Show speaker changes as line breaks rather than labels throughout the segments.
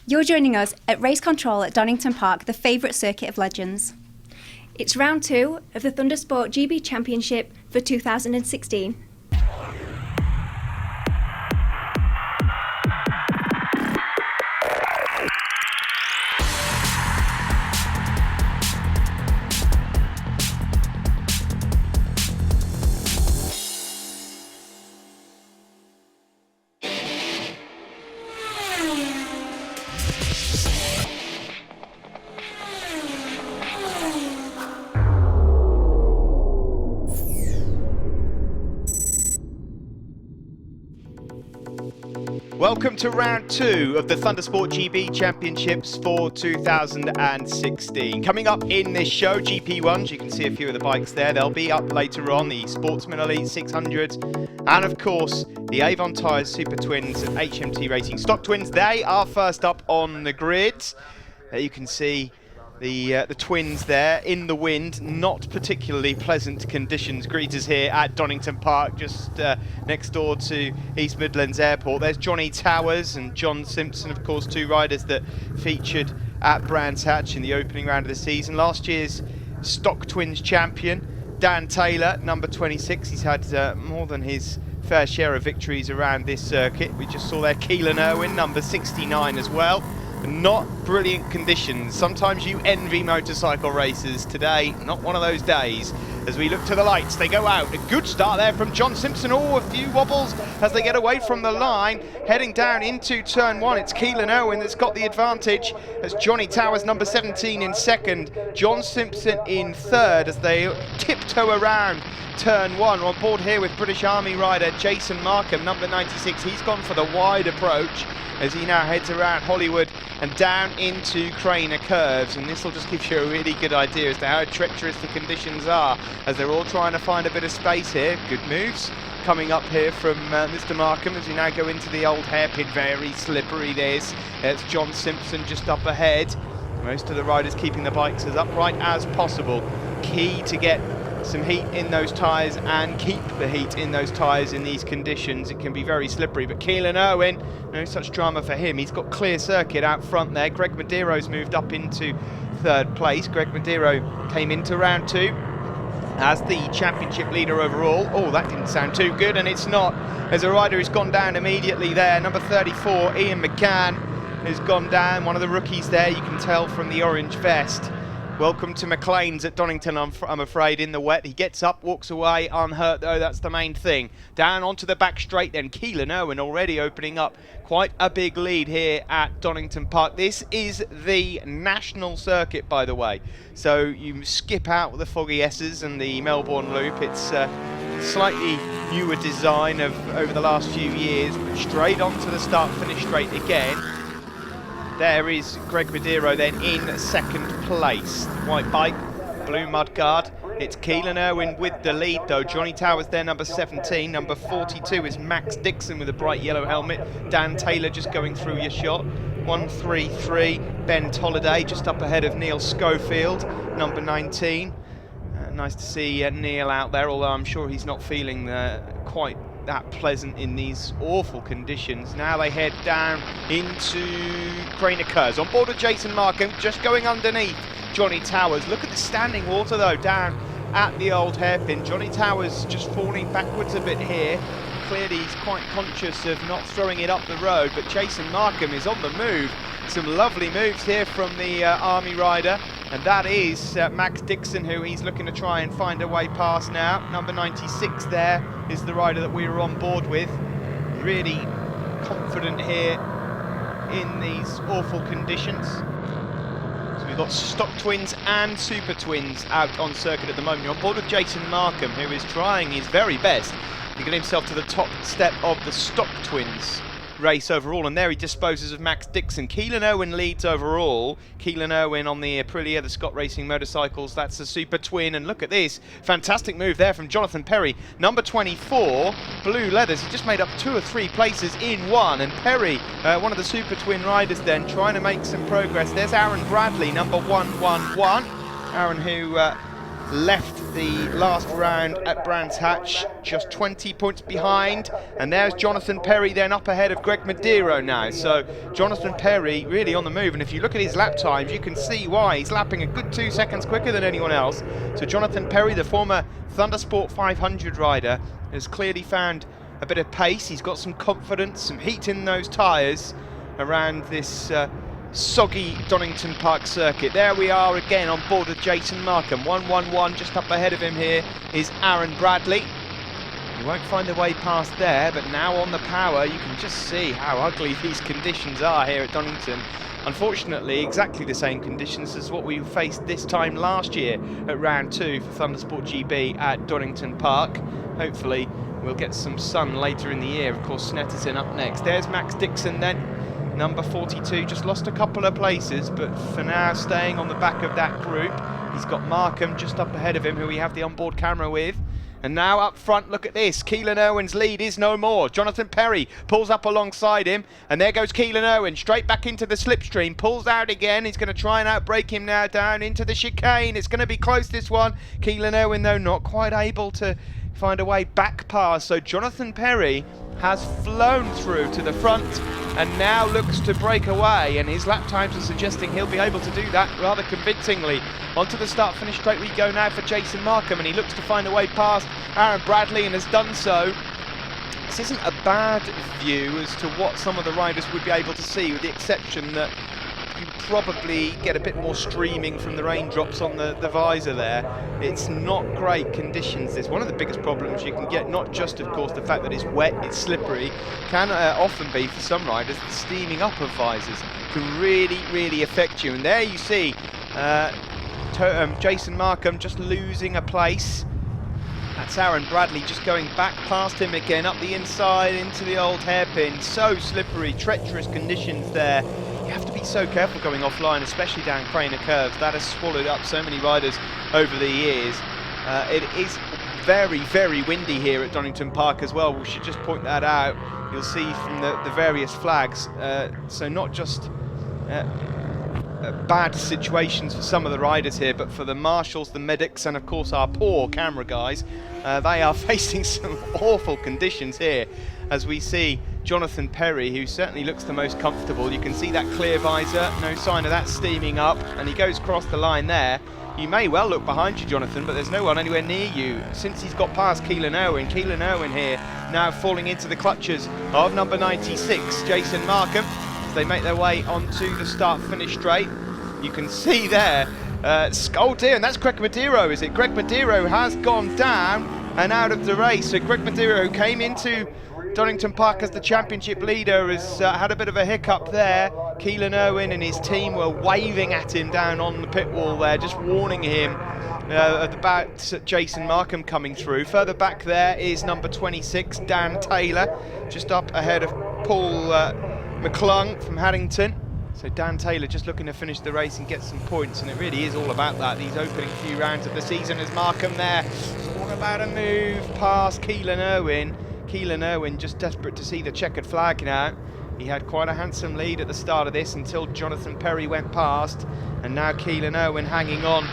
You're joining us at Race Control at Donington Park, the favourite circuit of legends. It's round 2 of the Thundersport GB Championship for 2016.
Welcome to round 2 of the Thundersport GB Championships for 2016. Coming up in this show, GP1s, you can see a few of the bikes there. They'll be up later on, the Sportsman Elite 600s, and of course, the Avon tyres, Supertwins and HMT Racing Stocktwins. They are first up on the grid. There you can see the Twins there in the wind. Not particularly pleasant conditions greet us here at Donington Park, just next door to East Midlands Airport. There's Johnny Towers and John Simpson, of course, two riders that featured at Brands Hatch in the opening round of the season. Last year's Stocktwins champion, Dan Taylor, number 26. He's had more than his fair share of victories around this circuit. We just saw there Keelan Irwin, number 69 as well. Not brilliant conditions. Sometimes you envy motorcycle racers. Today, not one of those days. As we look to the lights, they go out. A good start there from John Simpson. Oh, a few wobbles as they get away from the line. Heading down into turn 1. It's Keelan Irwin that's got the advantage as Johnny Towers, number 17, in second. John Simpson in third as they tiptoe around turn 1. On board here with British Army rider Jason Markham, number 96. He's gone for the wide approach as he now heads around Hollywood and down into Craner Curves, and this will just give you a really good idea as to how treacherous the conditions are as they're all trying to find a bit of space here. Good moves coming up here from Mr. Markham as we now go into the old hairpin. Very slippery this. It's John Simpson just up ahead. Most of the riders keeping the bikes as upright as possible. Key to get some heat in those tyres and keep the heat in those tyres in these conditions. It can be very slippery, but Keelan Irwin, no such drama for him. He's got clear circuit out front there. Greg Medeiros moved up into third place. Greg Medeiros came into round 2 as the championship leader overall. Oh, that didn't sound too good, and it's not, as a rider who's gone down immediately there. Number 34, Ian McCann, has gone down. One of the rookies there, you can tell from the orange vest. Welcome to McLean's at Donington, I'm afraid, in the wet. He gets up, walks away, unhurt though, that's the main thing. Down onto the back straight then, Keelan Irwin already opening up quite a big lead here at Donington Park. This is the national circuit, by the way. So you skip out the foggy S's and the Melbourne Loop. It's slightly newer design of over the last few years, but straight onto the start-finish straight again. There is Greg Medeiros then in second place. White bike, blue mudguard. It's Keelan Irwin with the lead though. Johnny Towers there, number 17. Number 42 is Max Dixon with a bright yellow helmet. Dan Taylor just going through your shot. 133, Ben Tolliday just up ahead of Neil Schofield, number 19. Nice to see Neil out there, although I'm sure he's not feeling quite that pleasant in these awful conditions. Now they head down into Craner Curves. On board with Jason Markham, just going underneath Johnny Towers. Look at the standing water though down at the old hairpin. Johnny Towers just falling backwards a bit here. Clearly he's quite conscious of not throwing it up the road, but Jason Markham is on the move. Some lovely moves here from the Army rider, and that is Max Dixon, who he's looking to try and find a way past now. Number 96 there is the rider that we were on board with. Really confident here in these awful conditions. So we've got Stocktwins and Supertwins out on circuit at the moment. You're on board with Jason Markham, who is trying his very best to get himself to the top step of the Stocktwins race overall, and there he disposes of Max Dixon. Keelan Irwin leads overall. Keelan Irwin on the Aprilia, the Scott Racing motorcycles. That's a Super Twin, and look at this fantastic move there from Jonathan Perry, number 24, blue leathers. He just made up 2 or 3 places in one, and Perry, one of the Super Twin riders then, trying to make some progress. There's Aaron Bradley, number 111. Aaron, who left the last round at Brands Hatch, just 20 points behind, and there's Jonathan Perry then up ahead of Greg Medeiros now. So Jonathan Perry really on the move, and if you look at his lap times, you can see why. He's lapping a good 2 seconds quicker than anyone else. So Jonathan Perry, the former Thundersport 500 rider, has clearly found a bit of pace. He's got some confidence, some heat in those tyres around this soggy Donington Park circuit. There we are again on board with Jason Markham. 1-1-1, just up ahead of him here is Aaron Bradley. He won't find a way past there, but now on the power, you can just see how ugly these conditions are here at Donington. Unfortunately, exactly the same conditions as what we faced this time last year at round 2 for Thundersport GB at Donington Park. Hopefully, we'll get some sun later in the year. Of course, Snetterton up next. There's Max Dixon then. Number 42, just lost a couple of places, but for now staying on the back of that group. He's got Markham just up ahead of him, who we have the onboard camera with. And now up front, look at this. Keelan Irwin's lead is no more. Jonathan Perry pulls up alongside him, and there goes Keelan Irwin, straight back into the slipstream, pulls out again. He's going to try and outbrake him now down into the chicane. It's going to be close, this one. Keelan Irwin, though, not quite able to find a way back past. So Jonathan Perry has flown through to the front and now looks to break away, and his lap times are suggesting he'll be able to do that rather convincingly. Onto the start-finish straight we go now for Jason Markham, and he looks to find a way past Aaron Bradley and has done so. This isn't a bad view as to what some of the riders would be able to see, with the exception that you probably get a bit more streaming from the raindrops on the visor there. It's not great conditions. It's one of the biggest problems you can get, not just, of course, the fact that it's wet, it's slippery, can often be, for some riders, the steaming up of visors can really, really affect you. And there you see Jason Markham just losing a place. That's Aaron Bradley just going back past him again, up the inside into the old hairpin. So slippery, treacherous conditions there. You have to be so careful going offline, especially down Craner curves. That has swallowed up so many riders over the years. It is very, very windy here at Donington Park as well. We should just point that out. You'll see from the various flags. So not just bad situations for some of the riders here, but for the marshals, the medics, and of course our poor camera guys. They are facing some awful conditions here, as we see Jonathan Perry, who certainly looks the most comfortable. You can see that clear visor, no sign of that steaming up, and he goes across the line there. You may well look behind you, Jonathan, but there's no one anywhere near you since he's got past Keelan Irwin. Keelan Irwin here now falling into the clutches of number 96, Jason Markham, as they make their way onto the start-finish straight. You can see there, oh dear, and that's Greg Medeiros, is it? Greg Medeiros has gone down and out of the race. So Greg Medeiros, who came into Donington Park as the championship leader, has had a bit of a hiccup there. Keelan Irwin and his team were waving at him down on the pit wall there, just warning him about Jason Markham coming through. Further back there is number 26, Dan Taylor, just up ahead of Paul McClung from Haddington. So Dan Taylor just looking to finish the race and get some points, and it really is all about that, these opening few rounds of the season. As Markham there, what about a move past Keelan Irwin? Keelan Irwin just desperate to see the checkered flag now. He had quite a handsome lead at the start of this until Jonathan Perry went past, and now Keelan Irwin hanging on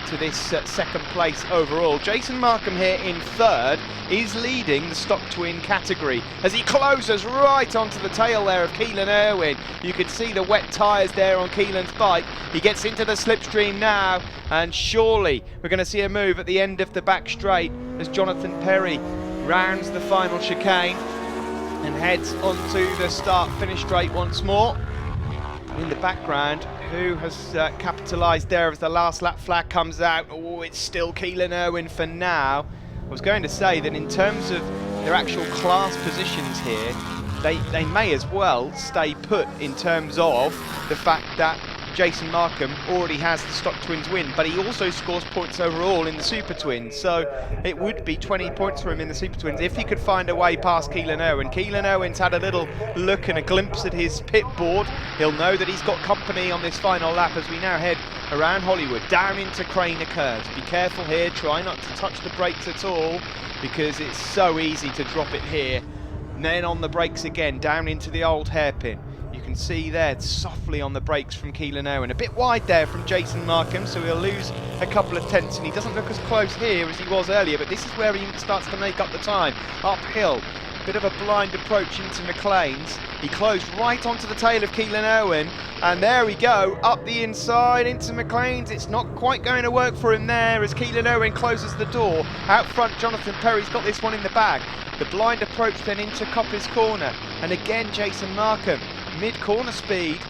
to this second place overall. Jason Markham here in third is leading the stock twin category as he closes right onto the tail there of Keelan Irwin. You can see the wet tyres there on Keelan's bike. He gets into the slipstream now, and surely we're going to see a move at the end of the back straight as Jonathan Perry rounds the final chicane and heads onto the start-finish straight once more. In the background, who has capitalised there as the last lap flag comes out? Oh, it's still Keelan Irwin for now. I was going to say that in terms of their actual class positions here, they may as well stay put in terms of the fact that Jason Markham already has the Stocktwins win, but he also scores points overall in the Supertwins, so it would be 20 points for him in the Supertwins if he could find a way past Keelan Irwin. Keelan Irwin's had a little look and a glimpse at his pit board. He'll know that he's got company on this final lap as we now head around Hollywood, down into Craner curves. Be careful here, try not to touch the brakes at all, because it's so easy to drop it here. And then on the brakes again, down into the old hairpin. You can see there softly on the brakes from Keelan Owen. A bit wide there from Jason Markham, so he'll lose a couple of tenths, and he doesn't look as close here as he was earlier, but this is where he starts to make up the time. Uphill, bit of a blind approach into McLean's. He closed right onto the tail of Keelan Owen, and there we go, up the inside into McLean's. It's not quite going to work for him there as Keelan Owen closes the door. Out front, Jonathan Perry's got this one in the bag. The blind approach then into Coppice Corner, and again Jason Markham, mid-corner speed,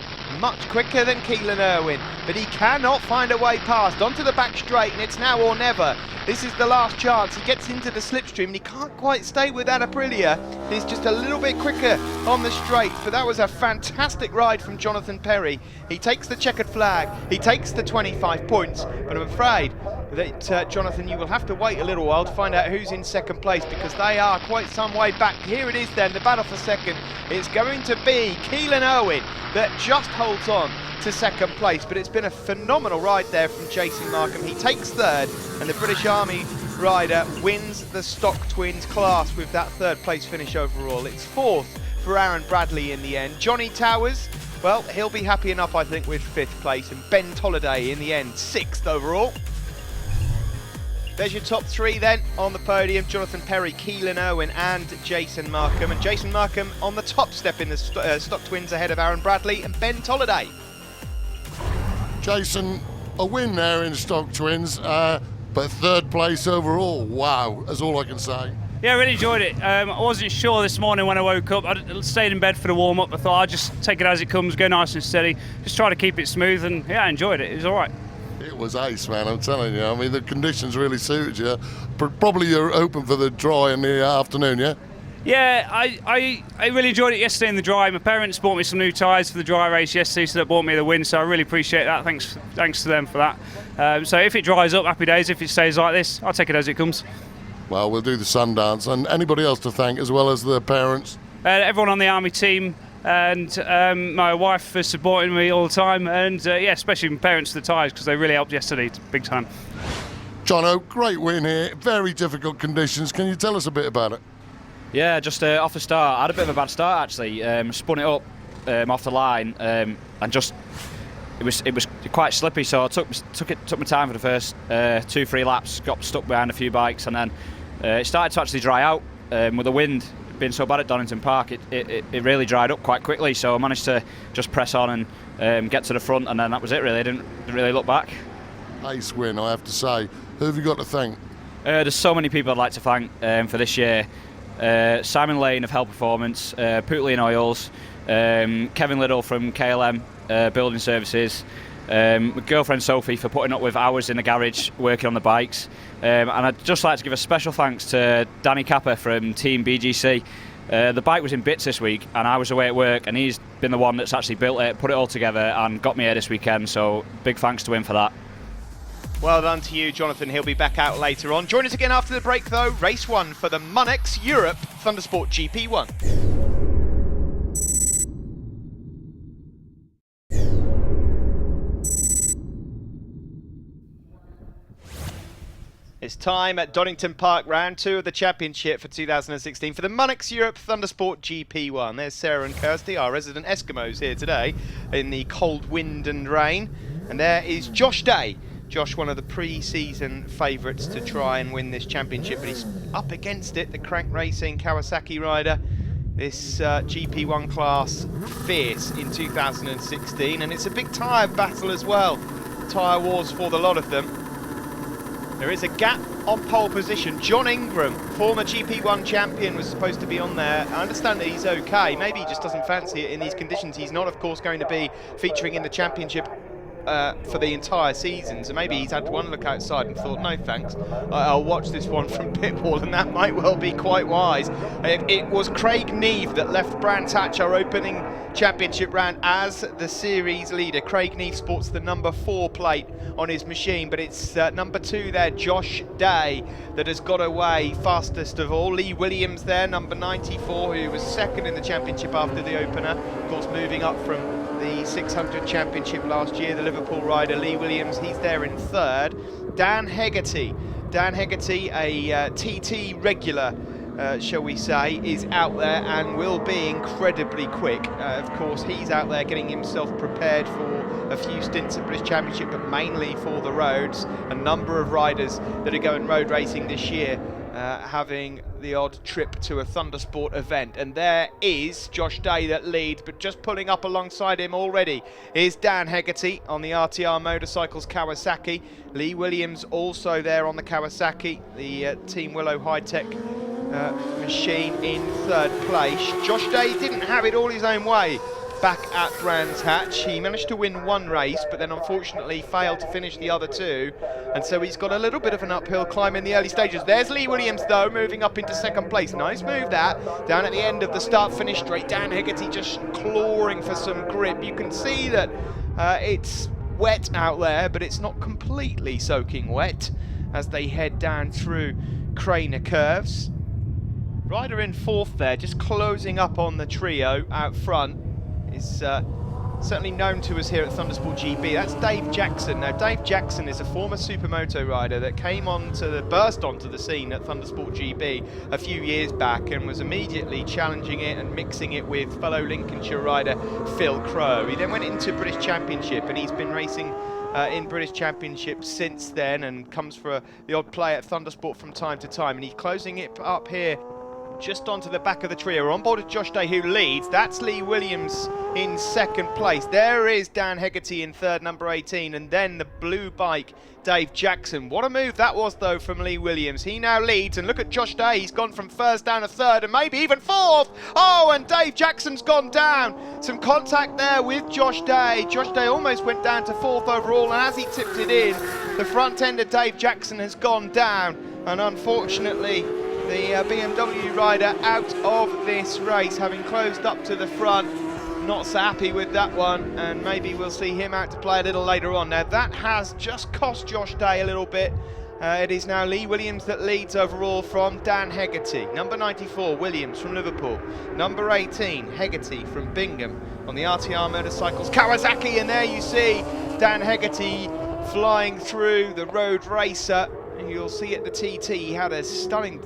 much quicker than Keelan Owen, but he cannot find a way past. Onto the back straight, and it's now or never. This is the last chance. He gets into the slipstream, and he can't quite stay with that Aprilia. He's just a little bit quicker on the straights, but that was a fantastic ride from Jonathan Perry. He takes the checkered flag, he takes the 25 points, but I'm afraid that, Jonathan, you will have to wait a little while to find out who's in second place, because they are quite some way back. Here it is then, the battle for second. It's going to be Keelan Owen that just holds on to second place, but it's been a phenomenal ride there from Jason Markham. He takes third, and the British Army rider wins the Stocktwins class with that third place finish overall. It's fourth for Aaron Bradley in the end. Johnny Towers, well, he'll be happy enough, I think, with fifth place, and Ben Tolliday in the end, sixth overall. There's your top three then on the podium: Jonathan Perry, Keelan Owen and Jason Markham. And Jason Markham on the top step in the Stocktwins ahead of Aaron Bradley and Ben Tolliday.
Jason, a win there in Stocktwins, but third place overall. Wow, that's all I can say.
Yeah, I really enjoyed it. I wasn't sure this morning when I woke up. I stayed in bed for the warm-up. I thought I'd just take it as it comes, go nice and steady, just try to keep it smooth, and yeah, I enjoyed it. It was all right.
It was ace, man, I'm telling you. I mean, the conditions really suited you. Probably you're open for the dry in the afternoon, yeah?
Yeah, I really enjoyed it yesterday in the dry. My parents bought me some new tyres for the dry race yesterday, so that bought me the win, so I really appreciate that. Thanks to them for that. So if it dries up, happy days. If it stays like this, I'll take it as it comes.
Well, we'll do the Sundance. And anybody else to thank as well as the parents?
Everyone on the Army team, and my wife for supporting me all the time, and yeah, especially my parents for the tyres, because they really helped yesterday, big time.
Jono, great win here, very difficult conditions. Can you tell us a bit about it?
Yeah, just off the start, I had a bit of a bad start actually. Spun it up off the line, and just it was quite slippy, so I took my time for the first 2-3 laps, got stuck behind a few bikes, and then it started to actually dry out with the wind being so bad at Donington Park. It really dried up quite quickly, so I managed to just press on and get to the front, and then that was it really. I didn't really look back.
Ace win, I have to say. Who have you got to thank?
There's so many people I'd like to thank for this year. Simon Lane of Hell Performance, Pootlian Oils, Kevin Liddell from KLM Building Services, my girlfriend Sophie for putting up with hours in the garage working on the bikes, and I'd just like to give a special thanks to Danny Capper from Team BGC. The bike was in bits this week and I was away at work, and he's been the one that's actually built it, put it all together and got me here this weekend, so big thanks to him for that.
Well done to you, Jonathan. He'll be back out later on. Join us again after the break, though. Race 1 for the Monex Europe Thundersport GP1. It's time at Donington Park, round 2 of the championship for 2016 for the Monex Europe Thundersport GP1. There's Sarah and Kirsty, our resident Eskimos, here today in the cold wind and rain. And there is Josh Day. Josh, one of the pre-season favourites to try and win this championship, but he's up against it, the Crank Racing Kawasaki rider. This GP1 class fierce in 2016, and it's a big tyre battle as well. Tyre wars for the lot of them. There is a gap on pole position. John Ingram, former GP1 champion, was supposed to be on there. I understand that he's okay. Maybe he just doesn't fancy it in these conditions. He's not, of course, going to be featuring in the championship for the entire season, so maybe he's had one look outside and thought, no thanks, I'll watch this one from pit wall, and that might well be quite wise. It was Craig Neve that left Brands Hatch, our opening championship round, as the series leader. Craig Neve sports the number 4 plate on his machine, but it's number 2 there, Josh Day, that has got away fastest of all. Lee Williams there, number 94, who was second in the championship after the opener, of course moving up from the 600 championship last year. The Liverpool rider Lee Williams, he's there in third. Dan Hegarty, a TT regular shall we say, is out there and will be incredibly quick. Of course, he's out there getting himself prepared for a few stints at British Championship, but mainly for the roads. A number of riders that are going road racing this year having the odd trip to a Thundersport event. And there is Josh Day that leads, but just pulling up alongside him already is Dan Hegarty on the RTR Motorcycles Kawasaki. Lee Williams also there on the Kawasaki, the Team Willow High-Tech machine in third place. Josh Day didn't have it all his own way back at Brands Hatch. He managed to win one race, but then unfortunately failed to finish the other two, and so he's got a little bit of an uphill climb in the early stages. There's Lee Williams though, moving up into second place. Nice move that, down at the end of the start-finish straight. Dan Hegarty just clawing for some grip. You can see that it's wet out there, but it's not completely soaking wet as they head down through Craner Curves. Rider in fourth there, just closing up on the trio out front, is certainly known to us here at Thundersport GB. That's Dave Jackson. Now, Dave Jackson is a former supermoto rider that burst onto the scene at Thundersport GB a few years back and was immediately challenging it and mixing it with fellow Lincolnshire rider Phil Crowe. He then went into British Championship, and he's been racing in British Championship since then, and comes for the odd play at Thundersport from time to time. And he's closing it up here just onto the back of the trio. We're on board with Josh Day, who leads. That's Lee Williams in second place. There is Dan Hegarty in third, number 18, and then the blue bike, Dave Jackson. What a move that was, though, from Lee Williams. He now leads, and look at Josh Day. He's gone from first down to third, and maybe even fourth. Oh, and Dave Jackson's gone down. Some contact there with Josh Day. Josh Day almost went down to fourth overall, and as he tipped it in, the front end of Dave Jackson has gone down, and unfortunately, the BMW rider out of this race, having closed up to the front. Not so happy with that one, and maybe we'll see him out to play a little later on. Now, that has just cost Josh Day a little bit. It is now Lee Williams that leads overall from Dan Hegarty. Number 94, Williams from Liverpool. Number 18, Hegarty from Bingham on the RTR Motorcycles Kawasaki. And there you see Dan Hegarty flying through, the road racer. You'll see at the TT, he had a stunning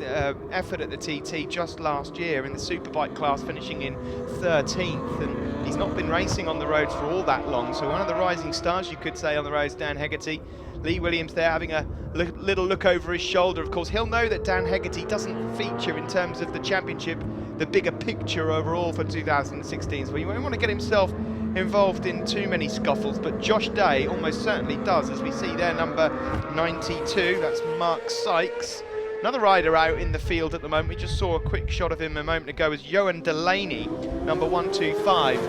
effort at the TT just last year in the Superbike class, finishing in 13th, and he's not been racing on the roads for all that long, so one of the rising stars, you could say, on the roads, Dan Hegarty. Lee Williams there having a little look over his shoulder. Of course, he'll know that Dan Hegarty doesn't feature in terms of the championship, the bigger picture overall for 2016, so he won't want to get himself involved in too many scuffles, but Josh Day almost certainly does, as we see there, number 92, that's Mark Sykes. Another rider out in the field at the moment, we just saw a quick shot of him a moment ago, is Johan Delaney, number 125.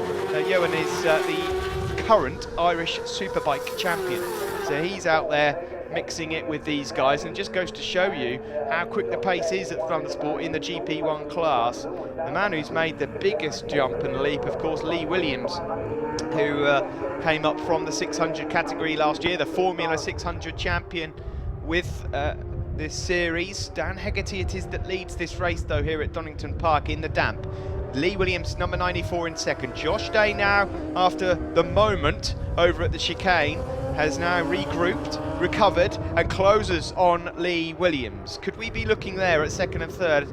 Johan is the current Irish Superbike champion, so he's out there mixing it with these guys, and it just goes to show you how quick the pace is at Thundersport in the GP1 class. The man who's made the biggest jump and leap, of course, Lee Williams, who came up from the 600 category last year, the Formula 600 champion with this series. Dan Hegarty it is that leads this race, though, here at Donington Park in the damp. Lee Williams, number 94 in second. Josh Day now, after the moment over at the chicane, has now regrouped, recovered, and closes on Lee Williams. Could we be looking there at second and third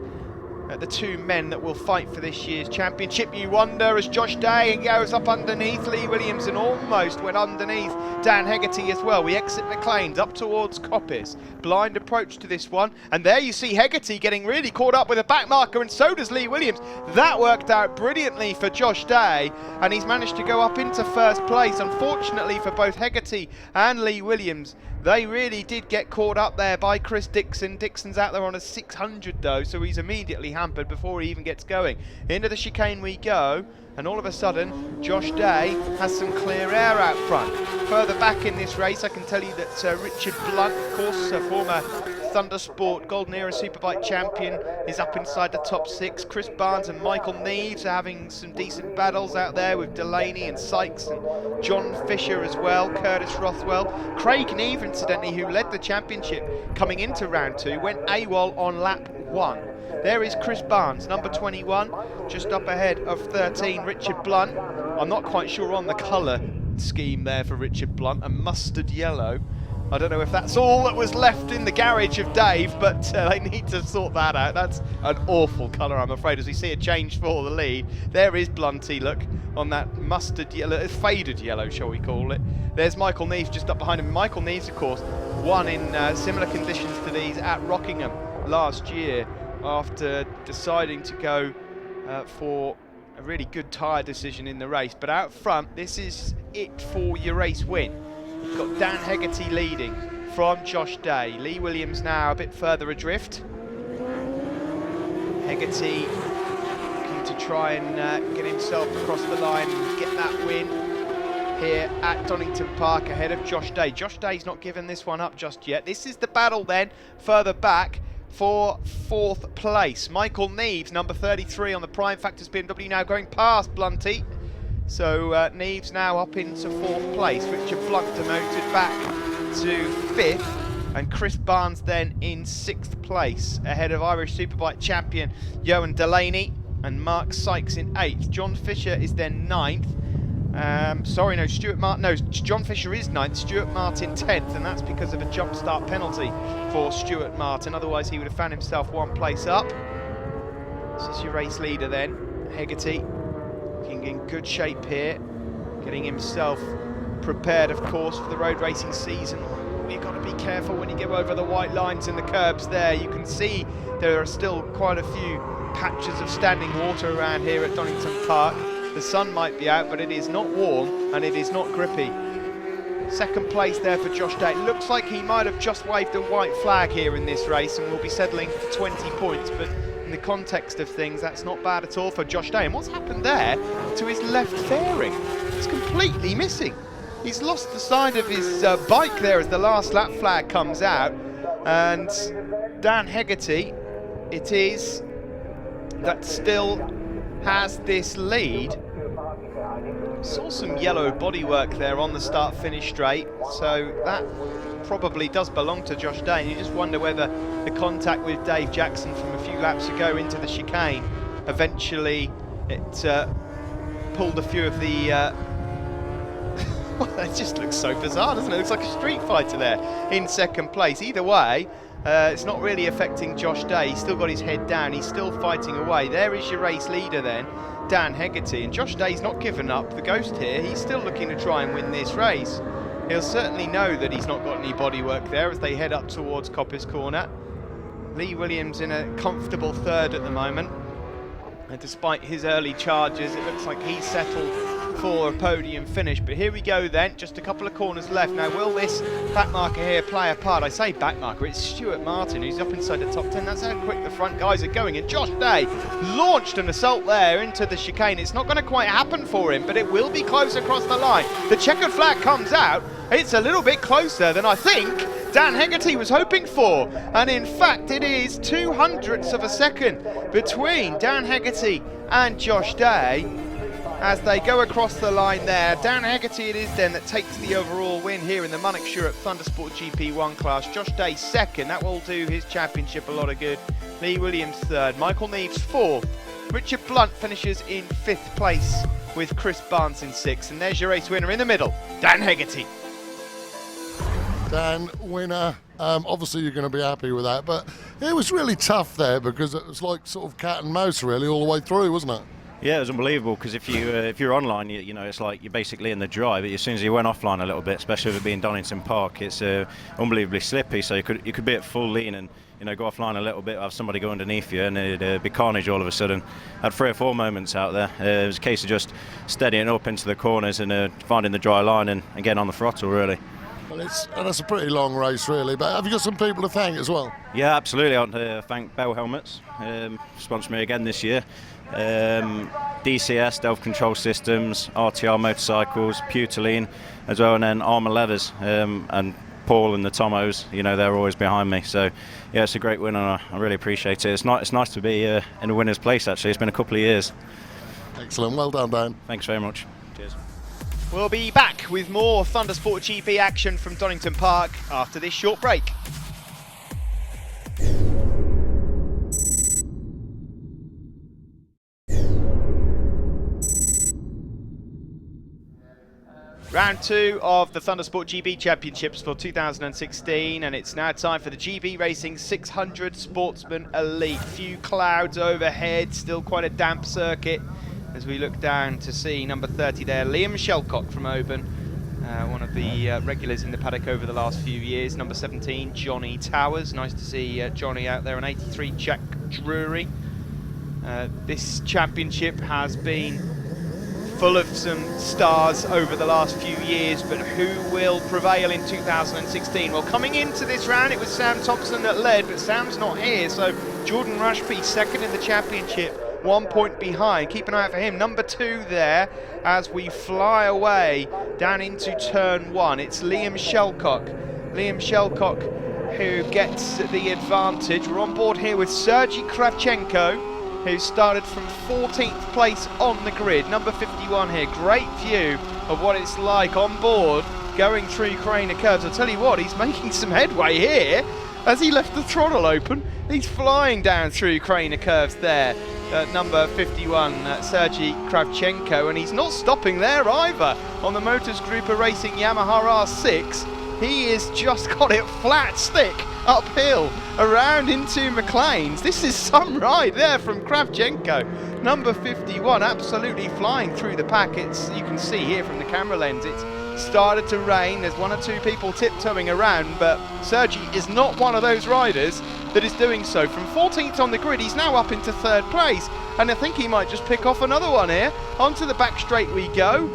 at the two men that will fight for this year's championship? You wonder, as Josh Day goes up underneath Lee Williams and almost went underneath Dan Hegarty as well. We exit McLean's up towards Coppice. Blind approach to this one, and there you see Hegarty getting really caught up with a back marker, and so does Lee Williams. That worked out brilliantly for Josh Day, and he's managed to go up into first place. Unfortunately for both Hegarty and Lee Williams, they really did get caught up there by Chris Dixon. Dixon's out there on a 600 though, so he's immediately hampered before he even gets going. Into the chicane we go, and all of a sudden Josh Day has some clear air out front. Further back in this race, I can tell you that Richard Blunt, of course, a former Thundersport Golden Era Superbike champion, is up inside the top six. Chris Barnes and Michael Neves are having some decent battles out there with Delaney and Sykes and John Fisher as well, Curtis Rothwell. Craig Neve, incidentally, who led the championship coming into round two, went AWOL on lap 1. There is Chris Barnes, number 21, just up ahead of 13, Richard Blunt. I'm not quite sure on the colour scheme there for Richard Blunt, a mustard yellow. I don't know if that's all that was left in the garage of Dave, but they need to sort that out. That's an awful colour, I'm afraid, as we see a change for the lead. There is Blunty, look, on that mustard yellow, faded yellow, shall we call it. There's Michael Neves just up behind him. Michael Neves, of course, won in similar conditions to these at Rockingham last year after deciding to go for a really good tyre decision in the race. But out front, this is it for your race win. You've got Dan Hegarty leading from Josh Day. Lee Williams now a bit further adrift. Hegarty looking to try and get himself across the line and get that win here at Donington Park ahead of Josh Day. Josh Day's not given this one up just yet. This is the battle then further back for 4th place. Michael Neves, number 33 on the Prime Factors BMW, now going past Blunty. So Neves now up into 4th place. Richard Blunt demoted back to 5th, and Chris Barnes then in 6th place ahead of Irish Superbike champion Johan Delaney and Mark Sykes in 8th. John Fisher is then 9th. John Fisher is 9th, Stuart Martin 10th, and that's because of a jump start penalty for Stuart Martin. Otherwise he would have found himself 1 place up. This is your race leader then, Hegarty. Looking in good shape here, getting himself prepared, of course, for the road racing season. You've got to be careful when you go over the white lines and the curbs there. You can see there are still quite a few patches of standing water around here at Donington Park. The sun might be out, but it is not warm and it is not grippy. 2nd place there for Josh Day. It looks like he might have just waved a white flag here in this race and will be settling for 20 points, but in the context of things, that's not bad at all for Josh Day. And what's happened there to his left fairing? It's completely missing. He's lost the side of his bike there as the last lap flag comes out. And Dan Hegarty, it is, that still has this lead. Saw some yellow bodywork there on the start-finish straight, so that probably does belong to Josh Day. And you just wonder whether the contact with Dave Jackson from a few laps ago into the chicane, eventually it pulled a few of the well, it just looks so bizarre, doesn't it? It looks like a street fighter there in 2nd place. Either way, it's not really affecting Josh Day. He's still got his head down, he's still fighting away. There is your race leader then, Dan Hegarty, and Josh Day's not given up the ghost here. He's still looking to try and win this race. He'll certainly know that he's not got any bodywork there as they head up towards Coppice Corner. Lee Williams in a comfortable 3rd at the moment, and despite his early charges, it looks like he's settled for a podium finish. But here we go then, just a couple of corners left. Now, will this back marker here play a part? I say back marker, it's Stuart Martin who's up inside the top 10. That's how quick the front guys are going. And Josh Day launched an assault there into the chicane. It's not going to quite happen for him, but it will be close across the line. The checkered flag comes out. It's a little bit closer than I think Dan Hegarty was hoping for. And in fact, it is 0.02 of a second between Dan Hegarty and Josh Day as they go across the line there. Dan Hegarty it is then that takes the overall win here in the Monex Europe Thundersport GP1 class. Josh Day 2nd, that will do his championship a lot of good. Lee Williams 3rd, Michael Neves 4th. Richard Blunt finishes in 5th place with Chris Barnes in 6th. And there's your race winner in the middle, Dan Hegarty.
Dan, winner. Obviously you're going to be happy with that, but it was really tough there because it was like sort of cat and mouse really all the way through, wasn't it?
Yeah, it was unbelievable because if you're online, you know, it's like you're basically in the dry. But as soon as you went offline a little bit, especially with it being Donington Park, it's unbelievably slippy. So you could be at full lean and go offline a little bit, have somebody go underneath you, and it'd be carnage all of a sudden. Had 3 or 4 moments out there. It was a case of just steadying up into the corners and finding the dry line and getting on the throttle really.
And that's a pretty long race really, but have you got some people to thank as well?
Yeah, absolutely. I want to thank Bell Helmets, sponsored me again this year. DCS, Delve Control Systems, RTR Motorcycles, Pewterline as well, and then Armour Leathers, and Paul and the Tomos, they're always behind me. So yeah, it's a great win and I really appreciate it. It's nice to be in a winner's place actually. It's been a couple of years.
Excellent, well done Dan.
Thanks very much. Cheers.
We'll be back with more Thundersport GP action from Donington Park after this short break. Round 2 of the Thundersport GB Championships for 2016, and it's now time for the GB Racing 600 Sportsman Elite. Few clouds overhead, still quite a damp circuit as we look down to see number 30 there, Liam Shelcock from Avon, one of the regulars in the paddock over the last few years. Number 17, Johnny Towers. Nice to see Johnny out there. And 83, Jack Drury. This championship has been full of some stars over the last few years, but who will prevail in 2016? Well, coming into this round, it was Sam Thompson that led, but Sam's not here, so Jordan Rushby, second in the championship, 1 point behind. Keep an eye out for him. Number 2 there as we fly away down into turn 1. It's Liam Shelcock. Liam Shelcock who gets the advantage. We're on board here with Sergei Kravchenko, who started from 14th place on the grid. Number 51 here. Great view of what it's like on board going through Craner curves. I'll tell you what, he's making some headway here as he left the throttle open. He's flying down through Craner curves there. Number 51, Sergei Kravchenko, and he's not stopping there either. On the Motors Group Racing Yamaha R6, he has just got it flat stick uphill around into McLean's. This is some ride there from Kravchenko. Number 51 absolutely flying through the pack. You can see here from the camera lens, it's started to rain. There's 1 or 2 people tiptoeing around, but Sergei is not one of those riders that is doing so. From 14th on the grid, he's now up into 3rd place, and I think he might just pick off another one here. Onto the back straight we go.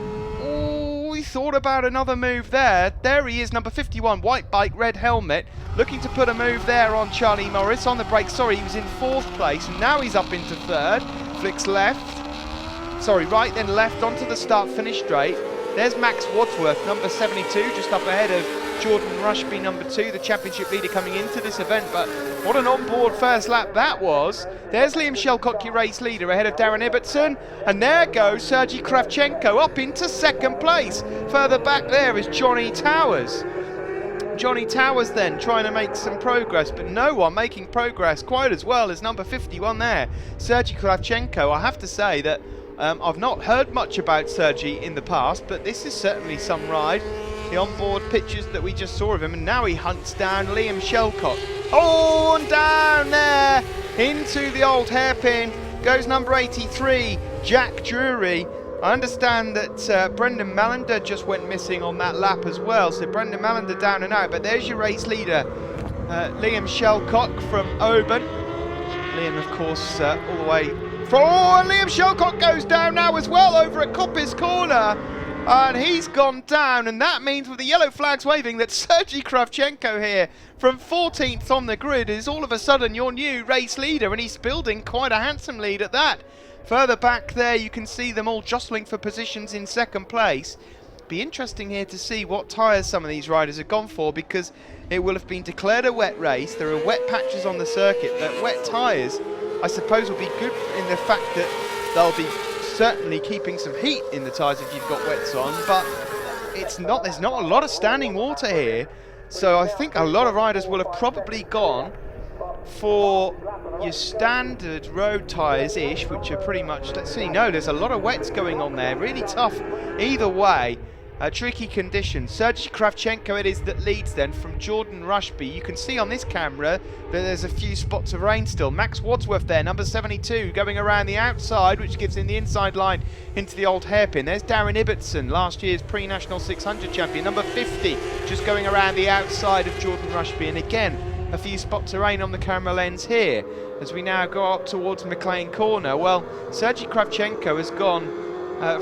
He thought about another move there. There he is, number 51, white bike, red helmet, looking to put a move there on Charlie Morris. On the brake, sorry, he was in 4th place, and now he's up into 3rd. Flicks left, sorry, right, then left onto the start finish straight. There's Max Wadsworth, number 72, just up ahead of Jordan Rushby, number 2, the championship leader coming into this event. But what an on-board first lap that was. There's Liam Shelcock, your race leader, ahead of Darren Ibbotson. And there goes Sergei Kravchenko up into 2nd place. Further back there is Johnny Towers. Johnny Towers then trying to make some progress, but no one making progress quite as well as number 51 there, Sergei Kravchenko. I have to say that I've not heard much about Sergei in the past, but this is certainly some ride. The onboard pictures that we just saw of him, and now he hunts down Liam Shelcock. Oh, and down there into the old hairpin goes number 83, Jack Drury. I understand that Brendan Mallender just went missing on that lap as well, so Brendan Mallender down and out, but there's your race leader, Liam Shelcock from Oban. Liam, of course, all the way. Oh, and Liam Shelcock goes down now as well over at Coppice Corner. And he's gone down, and that means with the yellow flags waving that Sergei Kravchenko here from 14th on the grid is all of a sudden your new race leader, and he's building quite a handsome lead at that. Further back there you can see them all jostling for positions in 2nd place. Be interesting here to see what tyres some of these riders have gone for, because it will have been declared a wet race. There are wet patches on the circuit. That wet tyres, I suppose, will be good in the fact that they'll be certainly keeping some heat in the tyres if you've got wets on, but there's not a lot of standing water here, so I think a lot of riders will have probably gone for your standard road tyres-ish, which are pretty much, let's see, no, there's a lot of wets going on there, really tough either way. Tricky conditions. Sergei Kravchenko it is that leads then from Jordan Rushby. You can see on this camera that there's a few spots of rain still. Max Wadsworth there, number 72, going around the outside, which gives him the inside line into the old hairpin. There's Darren Ibbotson, last year's pre-national 600 champion, number 50, just going around the outside of Jordan Rushby. And again, a few spots of rain on the camera lens here as we now go up towards McLean Corner. Well, Sergei Kravchenko has gone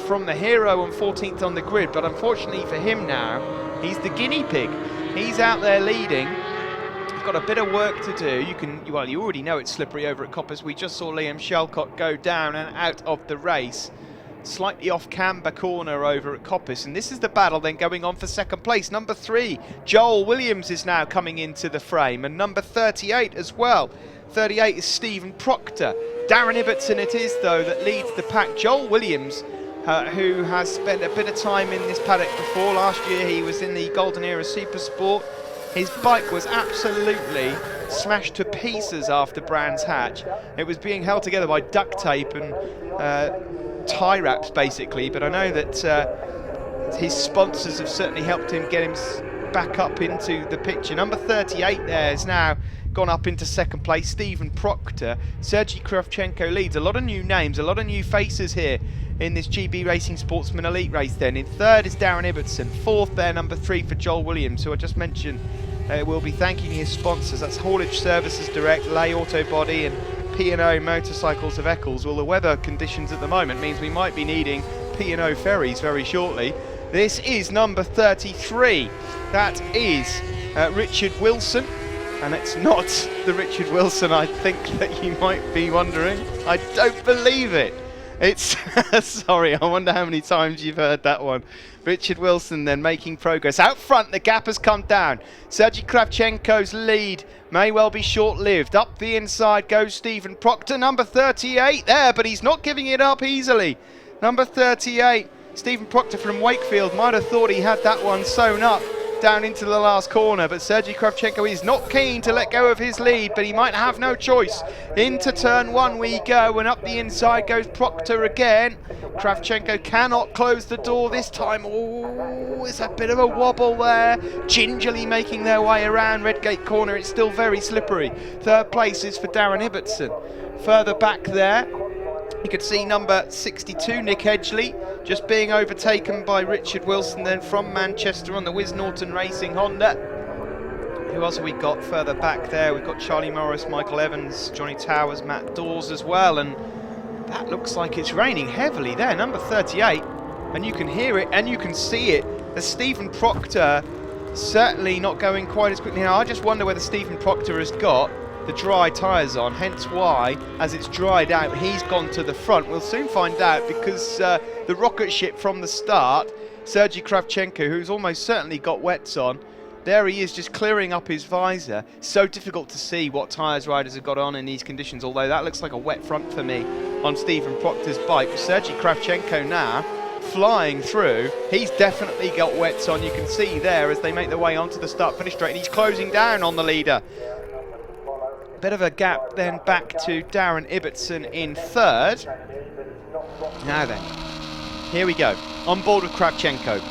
from the hero and 14th on the grid, but unfortunately for him now, he's the guinea pig. He's out there leading. He's got a bit of work to do. You already know it's slippery over at Coppice. We just saw Liam Shelcock go down and out of the race. Slightly off Camber Corner over at Coppice, and this is the battle then going on for 2nd place. Number 3, Joel Williams is now coming into the frame, and number 38 as well. 38 is Stephen Proctor. Darren Ibbotson it is, though, that leads the pack. Joel Williams, who has spent a bit of time in this paddock before. Last year he was in the Golden Era Supersport. His bike was absolutely smashed to pieces after Brands Hatch. It was being held together by duct tape and tie wraps basically, but I know that his sponsors have certainly helped him get him back up into the picture. Number 38 there is now gone up into second place. Stephen Proctor. Sergei Kravchenko leads. A lot of new names, a lot of new faces here in this GB Racing Sportsman Elite race then. In third is Darren Ibbotson. Fourth there, number 3 for Joel Williams, who I just mentioned will be thanking his sponsors. That's Haulage Services Direct, Lay Auto Body and P&O Motorcycles of Eccles. Well, the weather conditions at the moment means we might be needing P&O ferries very shortly. This is number 33. That is Richard Wilson. And it's not the Richard Wilson I think that you might be wondering. I don't believe it. It's, sorry, I wonder how many times you've heard that one. Richard Wilson then making progress. Out front, the gap has come down. Sergei Kravchenko's lead may well be short-lived. Up the inside goes Stephen Proctor, number 38 there, but he's not giving it up easily. Number 38, Stephen Proctor from Wakefield, might have thought he had that one sewn up down into the last corner, but Sergei Kravchenko is not keen to let go of his lead, but he might have no choice. Into turn 1 we go, and up the inside goes Proctor again. Kravchenko cannot close the door this time. Oh, it's a bit of a wobble there. Gingerly making their way around Redgate corner. It's still very slippery. Third place is for Darren Ibbotson. Further back there, you could see number 62, Nick Edgley, just being overtaken by Richard Wilson then from Manchester on the Wiz Norton Racing Honda. Who else have we got further back there? We've got Charlie Morris, Michael Evans, Johnny Towers, Matt Dawes as well, and that looks like it's raining heavily there. Number 38, and you can hear it and you can see it. As Stephen Proctor certainly not going quite as quickly now. I just wonder whether Stephen Proctor has got the dry tyres on, hence why, as it's dried out, he's gone to the front. We'll soon find out, because the rocket ship from the start, Sergei Kravchenko, who's almost certainly got wets on, there he is just clearing up his visor. So difficult to see what tyres riders have got on in these conditions, although that looks like a wet front for me on Stephen Proctor's bike. Sergei Kravchenko now flying through. He's definitely got wets on. You can see there as they make their way onto the start-finish straight, and he's closing down on the leader. Bit of a gap then back to Darren Ibbotson in third. Now then, here we go, on board with Kravchenko.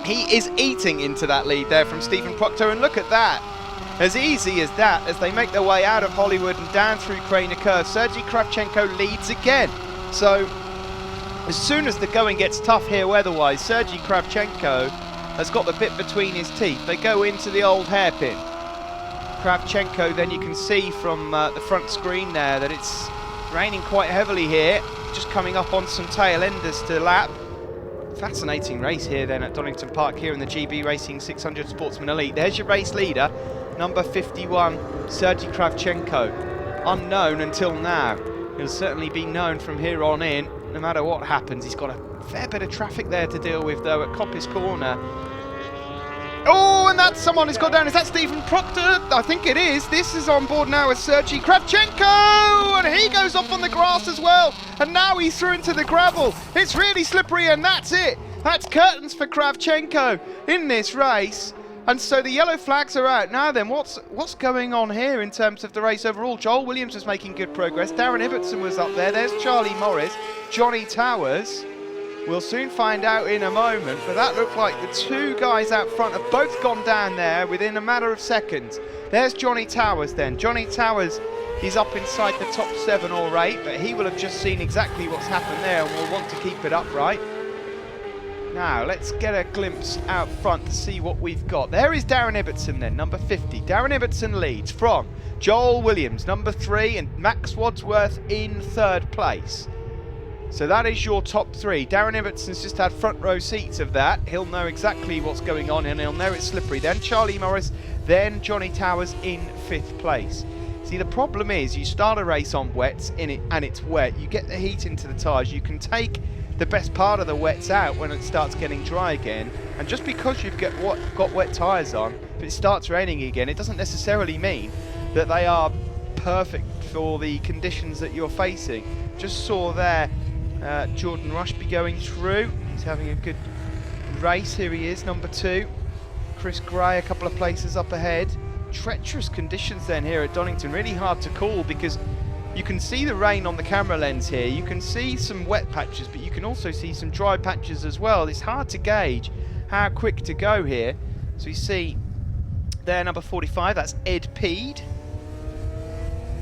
He is eating into that lead there from Stephen Proctor, and look at that. As easy as that, as they make their way out of Hollywood and down through Craner Curve, Sergei Kravchenko leads again. So, as soon as the going gets tough here weather-wise, Sergei Kravchenko has got the bit between his teeth. They go into the old hairpin. Kravchenko, then you can see from the front screen there that it's raining quite heavily here, just coming up on some tail enders to lap. Fascinating race here then at Donington Park here in the GB Racing 600 Sportsman Elite. There's your race leader, number 51, Sergei Kravchenko. Unknown until now. He'll certainly be known from here on in, no matter what happens. He's got a fair bit of traffic there to deal with though at Coppice Corner. Oh, and that's someone who's got down. Is that Stephen Proctor? I think it is. This is on board now with Sergei Kravchenko, and he goes off on the grass as well. And now he's through into the gravel. It's really slippery, and that's it. That's curtains for Kravchenko in this race. And so the yellow flags are out. Now then, what's going on here in terms of the race overall? Joel Williams was making good progress. Darren Ibbotson was up there. There's Charlie Morris, Johnny Towers. We'll soon find out in a moment, but that looked like the two guys out front have both gone down there within a matter of seconds. There's Johnny Towers then. Johnny Towers is up inside the top 7 or 8, but he will have just seen exactly what's happened there and will want to keep it upright. Now, let's get a glimpse out front to see what we've got. There is Darren Ibbotson then, number 50. Darren Ibbotson leads from Joel Williams, number 3, and Max Wadsworth in 3rd place. So that is your top 3. Darren Ibbotson's just had front row seats of that. He'll know exactly what's going on and he'll know it's slippery. Then Charlie Morris, then Johnny Towers in 5th place. See, the problem is you start a race on wets in it and it's wet. You get the heat into the tyres. You can take the best part of the wets out when it starts getting dry again. And just because you've got wet tyres on, if it starts raining again, it doesn't necessarily mean that they are perfect for the conditions that you're facing. Just saw there Jordan Rushby going through. He's having a good race. Here he is, number 2. Chris Gray a couple of places up ahead. Treacherous conditions then here at Donington. Really hard to call because You can see the rain on the camera lens here. You can see some wet patches, but you can also see some dry patches as well. It's hard to gauge how quick to go here. So you see there, number 45, that's Ed Peed.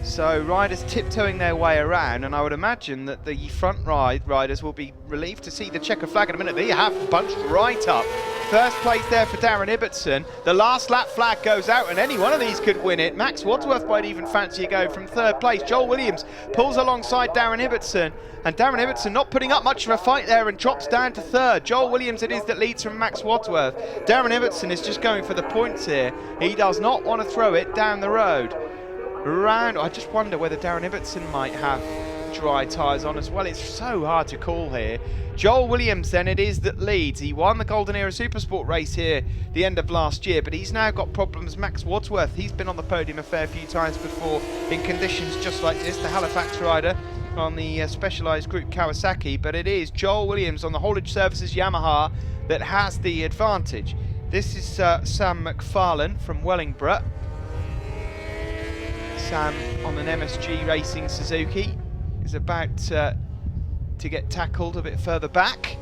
So riders tiptoeing their way around, and I would imagine that the front riders will be relieved to see the checkered flag in a minute. They have bunched right up. First place there for Darren Ibbotson. The last lap flag goes out, and any one of these could win it. Max Wadsworth might even fancy a go from third place. Joel Williams pulls alongside Darren Ibbotson, and Darren Ibbotson not putting up much of a fight there and drops down to third. Joel Williams it is that leads from Max Wadsworth. Darren Ibbotson is just going for the points here. He does not want to throw it down the road. I just wonder whether Darren Ibbotson might have dry tyres on as well. It's so hard to call here. Joel Williams then it is that leads. He won the Golden Era Supersport race here the end of last year, but he's now got problems. Max Wadsworth, he's been on the podium a fair few times before in conditions just like this, the Halifax rider on the Specialised Group Kawasaki, but it is Joel Williams on the Haulage Services Yamaha that has the advantage. This is Sam McFarlane from Wellingborough. Sam on an MSG Racing Suzuki is about to get tackled a bit further back.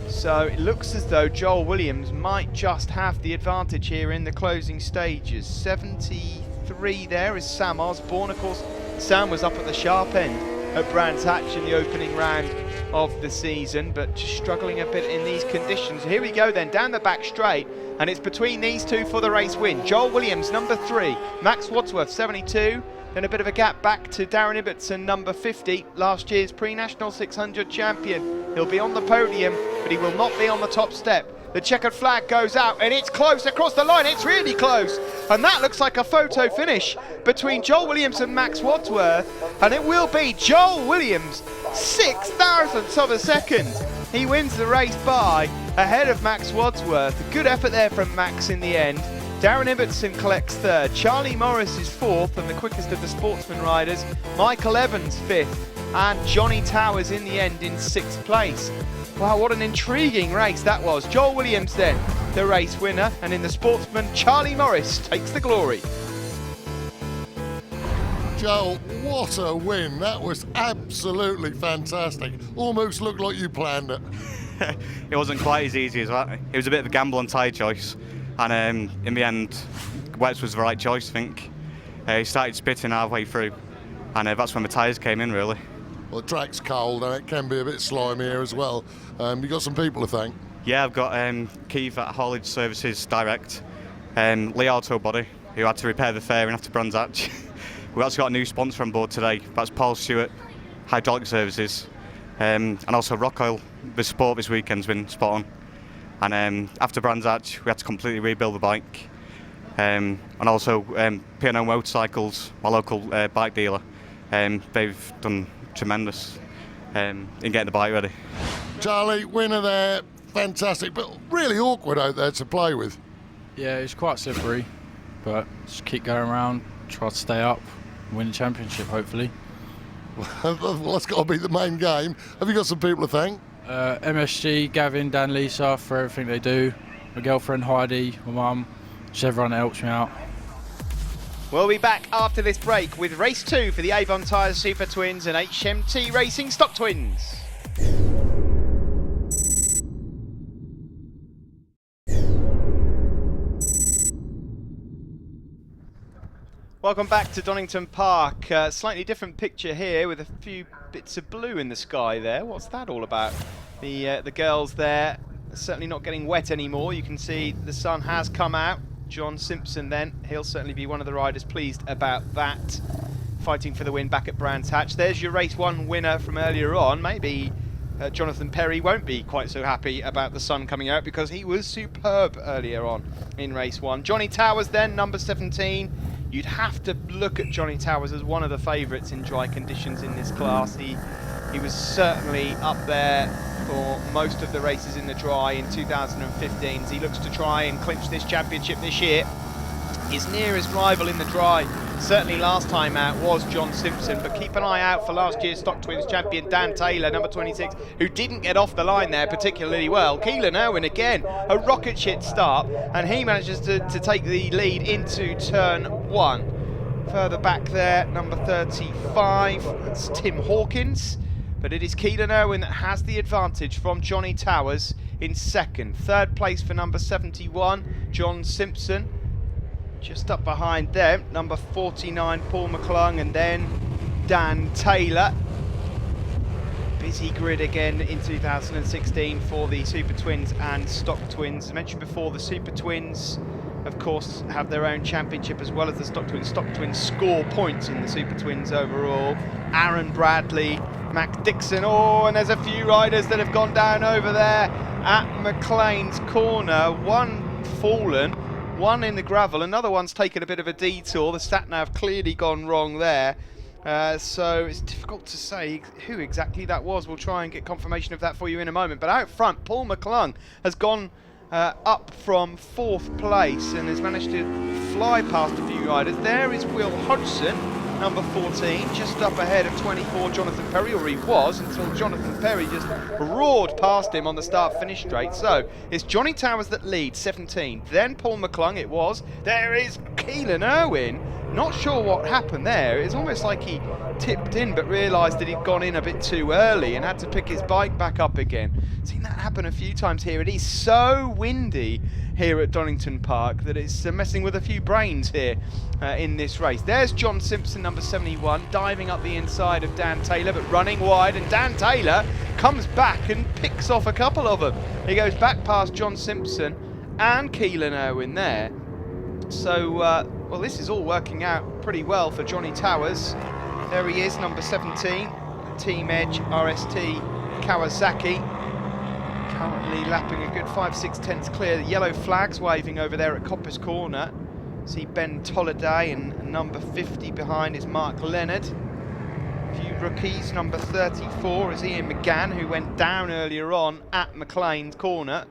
So it looks as though Joel Williams might just have the advantage here in the closing stages. 73 there is Sam Osborne. Of course, Sam was up at the sharp end at Brands Hatch in the opening round of the season, but just struggling a bit in these conditions. Here we go then, down the back straight, and it's between these two for the race win. Joel Williams, number 3, Max Wadsworth, 72, then a bit of a gap back to Darren Ibbotson, number 50, last year's pre-national 600 champion. He'll be on the podium, but he will not be on the top step. The checkered flag goes out, and it's close across the line. It's really close, and that looks like a photo finish between Joel Williams and Max Wadsworth, and it will be Joel Williams, 0.06 of a second. He wins the race by ahead of Max Wadsworth. A good effort there from Max in the end. Darren Ibbotson collects third. Charlie Morris is fourth, and the quickest of the Sportsman riders. Michael Evans fifth, and Johnny Towers in the end in 6th place. Wow, what an intriguing race that was. Joel Williams then, the race winner, and in the Sportsman, Charlie Morris takes the glory.
Joel, what a win. That was absolutely fantastic. Almost looked like you planned it.
It wasn't quite as easy as that. It was a bit of a gamble on tyre choice, and in the end, wets was the right choice, I think. He started spitting halfway through, and that's when the tyres came in, really.
Well, the track's cold and it can be a bit slimy here as well. You got some people to thank.
Yeah, I've got Keith at Haulage Services Direct, Lee Auto Body, who had to repair the fairing after Brands Hatch. We've also got a new sponsor on board today. That's Paul Stewart, Hydraulic Services, and also Rock Oil. The support this weekend's been spot on. And after Brands Hatch, we had to completely rebuild the bike. And also P&O Motorcycles, my local bike dealer, they've done tremendous in getting the bike ready.
Charlie, winner there, fantastic, but really awkward out there to play with.
Yeah, it's quite slippery, but just keep going around, try to stay up, win the championship hopefully.
Well, that's got to be the main game. Have you got some people to thank?
MSG, Gavin, Dan, Lisa for everything they do, my girlfriend Heidi, my mum, just everyone that helps me out.
We'll be back after this break with race 2 for the Avon Tyres Supertwins and HMT Racing Stocktwins. Welcome back to Donington Park. Slightly different picture here with a few bits of blue in the sky there. What's that all about? The girls there are certainly not getting wet anymore. You can see the sun has come out. John Simpson then, he'll certainly be one of the riders pleased about that. Fighting for the win back at Brands Hatch. There's your race 1 winner from earlier on. Maybe Jonathan Perry won't be quite so happy about the sun coming out because he was superb earlier on in race 1. Johnny Towers then, number 17. You'd have to look at Johnny Towers as one of the favourites in dry conditions in this class. He was certainly up there for most of the races in the dry in 2015. He looks to try and clinch this championship this year. His nearest rival in the dry, certainly last time out, was John Simpson, but keep an eye out for last year's Stocktwins champion Dan Taylor, number 26, who didn't get off the line there particularly well. Keelan Irwin again, a rocket ship start, and he manages to take the lead into turn 1. Further back there, number 35, that's Tim Hawkins. But it is Keelan Irwin that has the advantage from Johnny Towers in second. Third place for number 71, John Simpson. Just up behind them, number 49, Paul McClung, and then Dan Taylor. Busy grid again in 2016 for the Supertwins and Stocktwins. As mentioned before, the Supertwins, of course, have their own championship as well as the Stocktwins. Stocktwins score points in the Supertwins overall. Aaron Bradley, Mac Dixon, and there's a few riders that have gone down over there at McLean's corner. One fallen, one in the gravel, another one's taken a bit of a detour. The sat-nav clearly gone wrong there. So it's difficult to say who exactly that was. We'll try and get confirmation of that for you in a moment. But out front, Paul McClung has gone up from 4th place and has managed to fly past a few riders. There is Will Hodgson, number 14, just up ahead of 24, Jonathan Perry, or he was, until Jonathan Perry just roared past him on the start-finish straight. So it's Johnny Towers that leads, 17. Then Paul McClung, it was. There is Keelan Irwin. Not sure what happened there. It's almost like he tipped in but realised that he'd gone in a bit too early and had to pick his bike back up again. Seen that happen a few times here. It is so windy here at Donington Park that it's messing with a few brains here in this race. There's John Simpson, number 71, diving up the inside of Dan Taylor but running wide, and Dan Taylor comes back and picks off a couple of them. He goes back past John Simpson and Keelan Irwin there. So, well, this is all working out pretty well for Johnny Towers. There he is, number 17, Team Edge RST Kawasaki. Currently lapping a good 5/6 tenths clear. The yellow flags waving over there at Coppice Corner. See Ben Tolliday, and number 50 behind is Mark Leonard. A few rookies, number 34 is Ian McGann, who went down earlier on at McLean's Corner.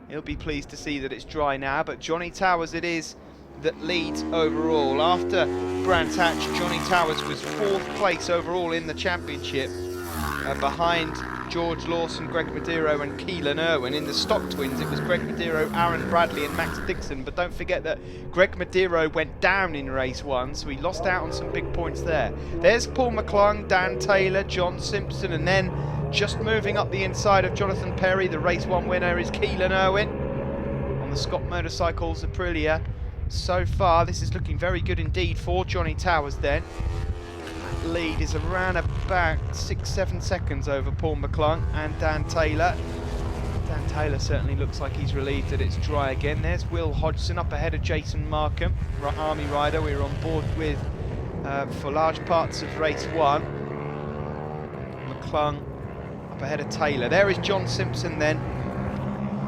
He'll be pleased to see that it's dry now, but Johnny Towers it is that leads overall. After Brandt Hatch, Johnny Towers was 4th place overall in the championship, behind George Lawson, Greg Madero and Keelan Irwin. In the Stocktwins it was Greg Madero, Aaron Bradley and Max Dixon, but don't forget that Greg Madero went down in race 1, so he lost out on some big points there. There's Paul McClung, Dan Taylor, John Simpson, and then just moving up the inside of Jonathan Perry, the race 1 winner is Keelan Irwin on the Scott Motorcycles Aprilia. So far this is looking very good indeed for Johnny Towers then. That lead is around about 6-7 seconds over Paul McClung and Dan Taylor. Dan Taylor certainly looks like he's relieved that it's dry again. There's Will Hodgson up ahead of Jason Markham, Army rider we were on board with for large parts of race 1. McClung up ahead of Taylor. There is John Simpson then.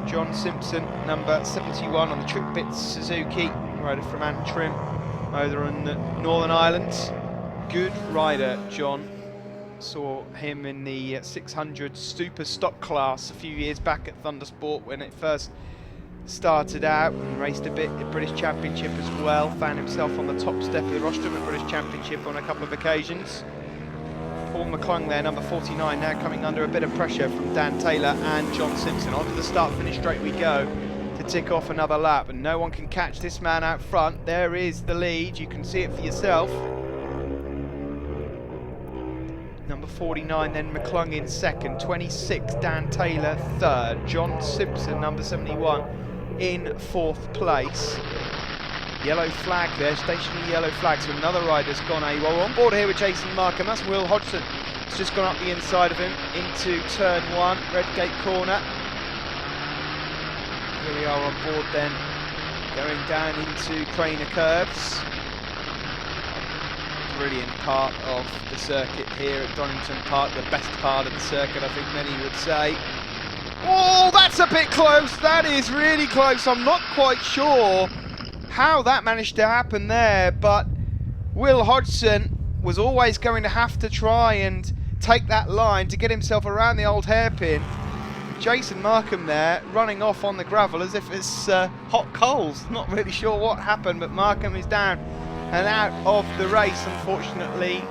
John Simpson, number 71 on the Trick Bits Suzuki, rider from Antrim, over in the Northern Islands. Good rider, John. Saw him in the 600 super stock class a few years back at Thundersport when it first started out, and raced a bit at the British Championship as well. Found himself on the top step of the rostrum at British Championship on a couple of occasions. Paul McClung there, number 49, now coming under a bit of pressure from Dan Taylor and John Simpson. Onto the start-finish straight we go to tick off another lap, and no one can catch this man out front. There is the lead, you can see it for yourself. Number 49 then McClung in second, 26 Dan Taylor third, John Simpson number 71 in 4th place. Yellow flag there, stationary yellow flag, so another rider's gone AWOL. On board here with Jason Markham, that's Will Hodgson. It's just gone up the inside of him into turn 1, Redgate corner. Here we are on board then, going down into Craner curves. Brilliant part of the circuit here at Donington Park, the best part of the circuit I think many would say. Oh, that's a bit close, that is really close. I'm not quite sure how that managed to happen there, but Will Hodgson was always going to have to try and take that line to get himself around the old hairpin. Jason Markham there running off on the gravel as if it's hot coals. Not really sure what happened, but Markham is down and out of the race, unfortunately.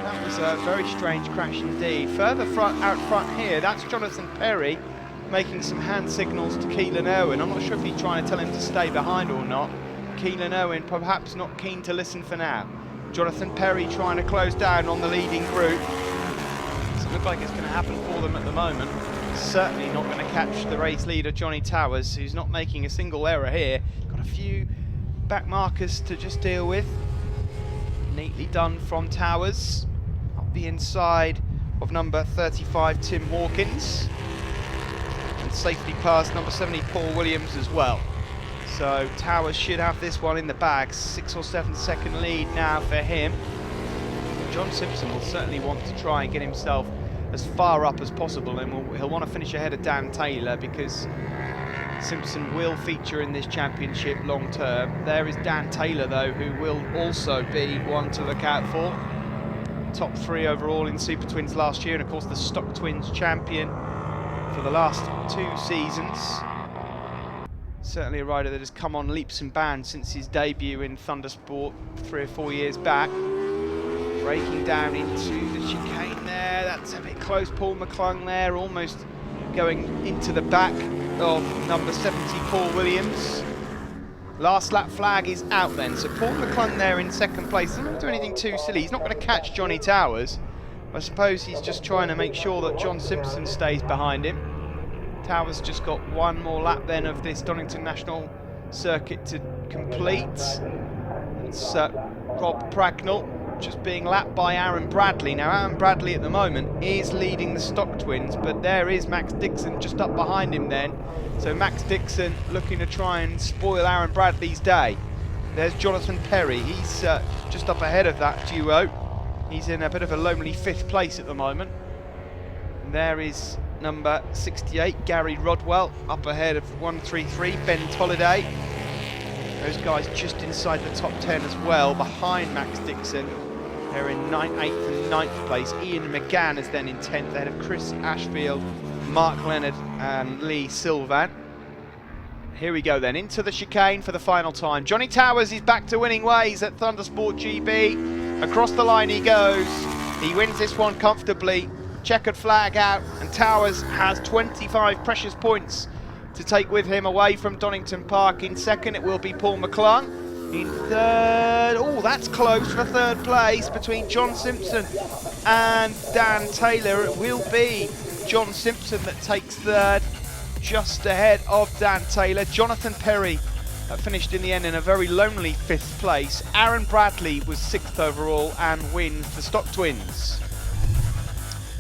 That was a very strange crash indeed. Further out front here, that's Jonathan Perry making some hand signals to Keelan Irwin. I'm not sure if he's trying to tell him to stay behind or not. Keelan Irwin perhaps not keen to listen for now. Jonathan Perry trying to close down on the leading group. Doesn't look like it's going to happen for them at the moment. Certainly not going to catch the race leader, Johnny Towers, who's not making a single error here. Got a few back markers to just deal with. Neatly done from Towers. Up the inside of number 35, Tim Hawkins. And safety past number 70, Paul Williams as well. So Towers should have this one in the bag. 6 or 7 second lead now for him. John Simpson will certainly want to try and get himself as far up as possible, and he'll want to finish ahead of Dan Taylor, because Simpson will feature in this championship long term. There is Dan Taylor though, who will also be one to look out for. Top 3 overall in Supertwins last year, and of course the Stocktwins champion for the last 2 seasons. Certainly a rider that has come on leaps and bounds since his debut in Thundersport 3 or 4 years back. Breaking down into the chicane there, that's a bit close. Paul McClung there, almost going into the back of number 70, Paul Williams. Last lap flag is out then, so Paul McClung there in second place. He's not going to do anything too silly. He's not going to catch Johnny Towers. I suppose he's just trying to make sure that John Simpson stays behind him. Towers just got one more lap then of this Donington National Circuit to complete. It's Rob Pragnell just being lapped by Aaron Bradley. Now Aaron Bradley at the moment is leading the Stocktwins, but there is Max Dixon just up behind him then. So Max Dixon looking to try and spoil Aaron Bradley's day. There's Jonathan Perry, he's just up ahead of that duo. He's in a bit of a lonely 5th place at the moment. And there is number 68, Gary Rodwell, up ahead of 133, Ben Tolliday. Those guys just inside the top 10 as well, behind Max Dixon. They're in 8th and 9th place. Ian McGann is then in 10th, ahead of Chris Ashfield, Mark Leonard and Lee Sylvan. Here we go then, into the chicane for the final time. Johnny Towers is back to winning ways at Thundersport GB. Across the line he goes. He wins this one comfortably. Checkered flag out, and Towers has 25 precious points to take with him away from Donington Park. In second it will be Paul McClung. In third, oh that's close for 3rd place between John Simpson and Dan Taylor. It will be John Simpson that takes 3rd, just ahead of Dan Taylor. Jonathan Perry finished in the end in a very lonely 5th place. Aaron Bradley was 6th overall and wins the Stocktwins.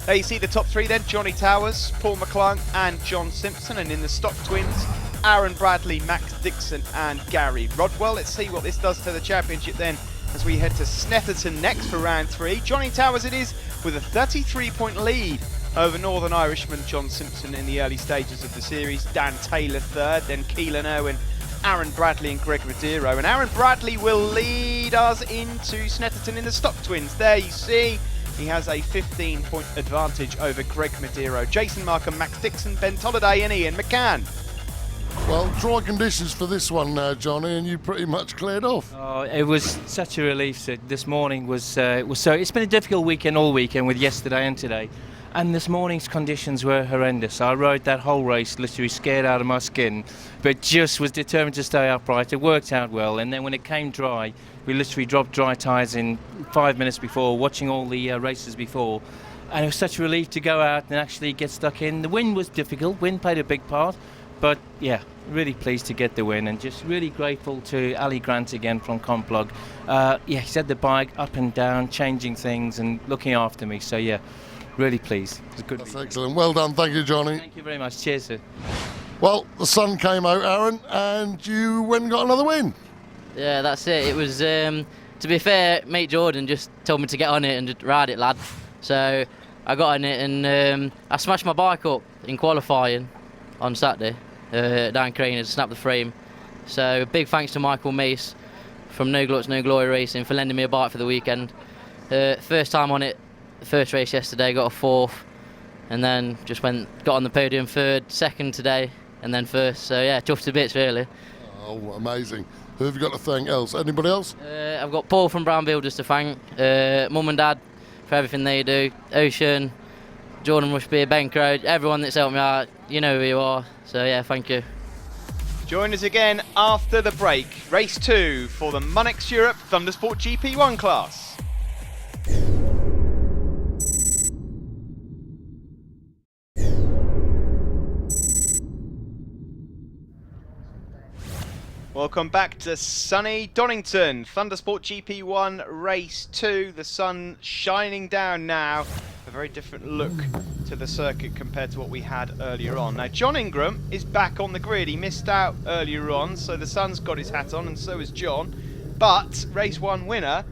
There you see the top 3 then, Johnny Towers, Paul McClung and John Simpson, and in the Stocktwins, Aaron Bradley, Max Dixon and Gary Rodwell. Let's see what this does to the championship then as we head to Snetterton next for round 3. Johnny Towers it is with a 33-point lead over Northern Irishman John Simpson in the early stages of the series. Dan Taylor 3rd, then Keelan Irwin, Aaron Bradley and Greg Rodero. And Aaron Bradley will lead us into Snetterton in the Stocktwins. There you see, he has a 15-point advantage over Greg Madero. Jason Markham, Max Dixon, Ben Tolliday and Ian McCann.
Well, dry conditions for this one now, Johnny, and you pretty much cleared off.
Oh, it was such a relief. So this morning was so. It's been a difficult weekend all weekend with yesterday and today, and this morning's conditions were horrendous. I rode that whole race literally scared out of my skin, but just was determined to stay upright. It worked out well, and then when it came dry, we literally dropped dry tyres in 5 minutes before, watching all the races before, and it was such a relief to go out and actually get stuck in. The wind was difficult. Wind played a big part. But yeah, really pleased to get the win, and just really grateful to Ali Grant again from Complog. He's had the bike up and down, changing things and looking after me. So yeah, really pleased. It was a good.
That's excellent. Well done. Thank you, Johnny.
Thank you very much. Cheers, sir.
Well, the sun came out, Aaron, and you went and got another win.
Yeah, that's it. It was, to be fair, mate Jordan just told me to get on it and just ride it, lad. So I got on it and I smashed my bike up in qualifying on Saturday. Down Crane had snapped the frame. So big thanks to Michael Mace from No Gluts No Glory Racing for lending me a bike for the weekend. First time on it, first race yesterday, got a 4th, and then just got on the podium 3rd, 2nd today, and then 1st. So yeah, chuffed to bits really.
Oh, amazing. Who have you got to thank else? Anybody else?
I've got Paul from Brown Builders to thank, Mum and Dad for everything they do, Ocean, Jordan Rushby, Ben Crow, everyone that's helped me out. You know who you are. So yeah, thank you.
Join us again after the break. Race 2 for the Monex Europe Thundersport GP1 class. Welcome back to sunny Donington. Thundersport GP1 Race 2. The sun shining down now. A very different look to the circuit compared to what we had earlier on. Now, John Ingram is back on the grid. He missed out earlier on, so the sun's got his hat on, and so has John. But Race 1 winner,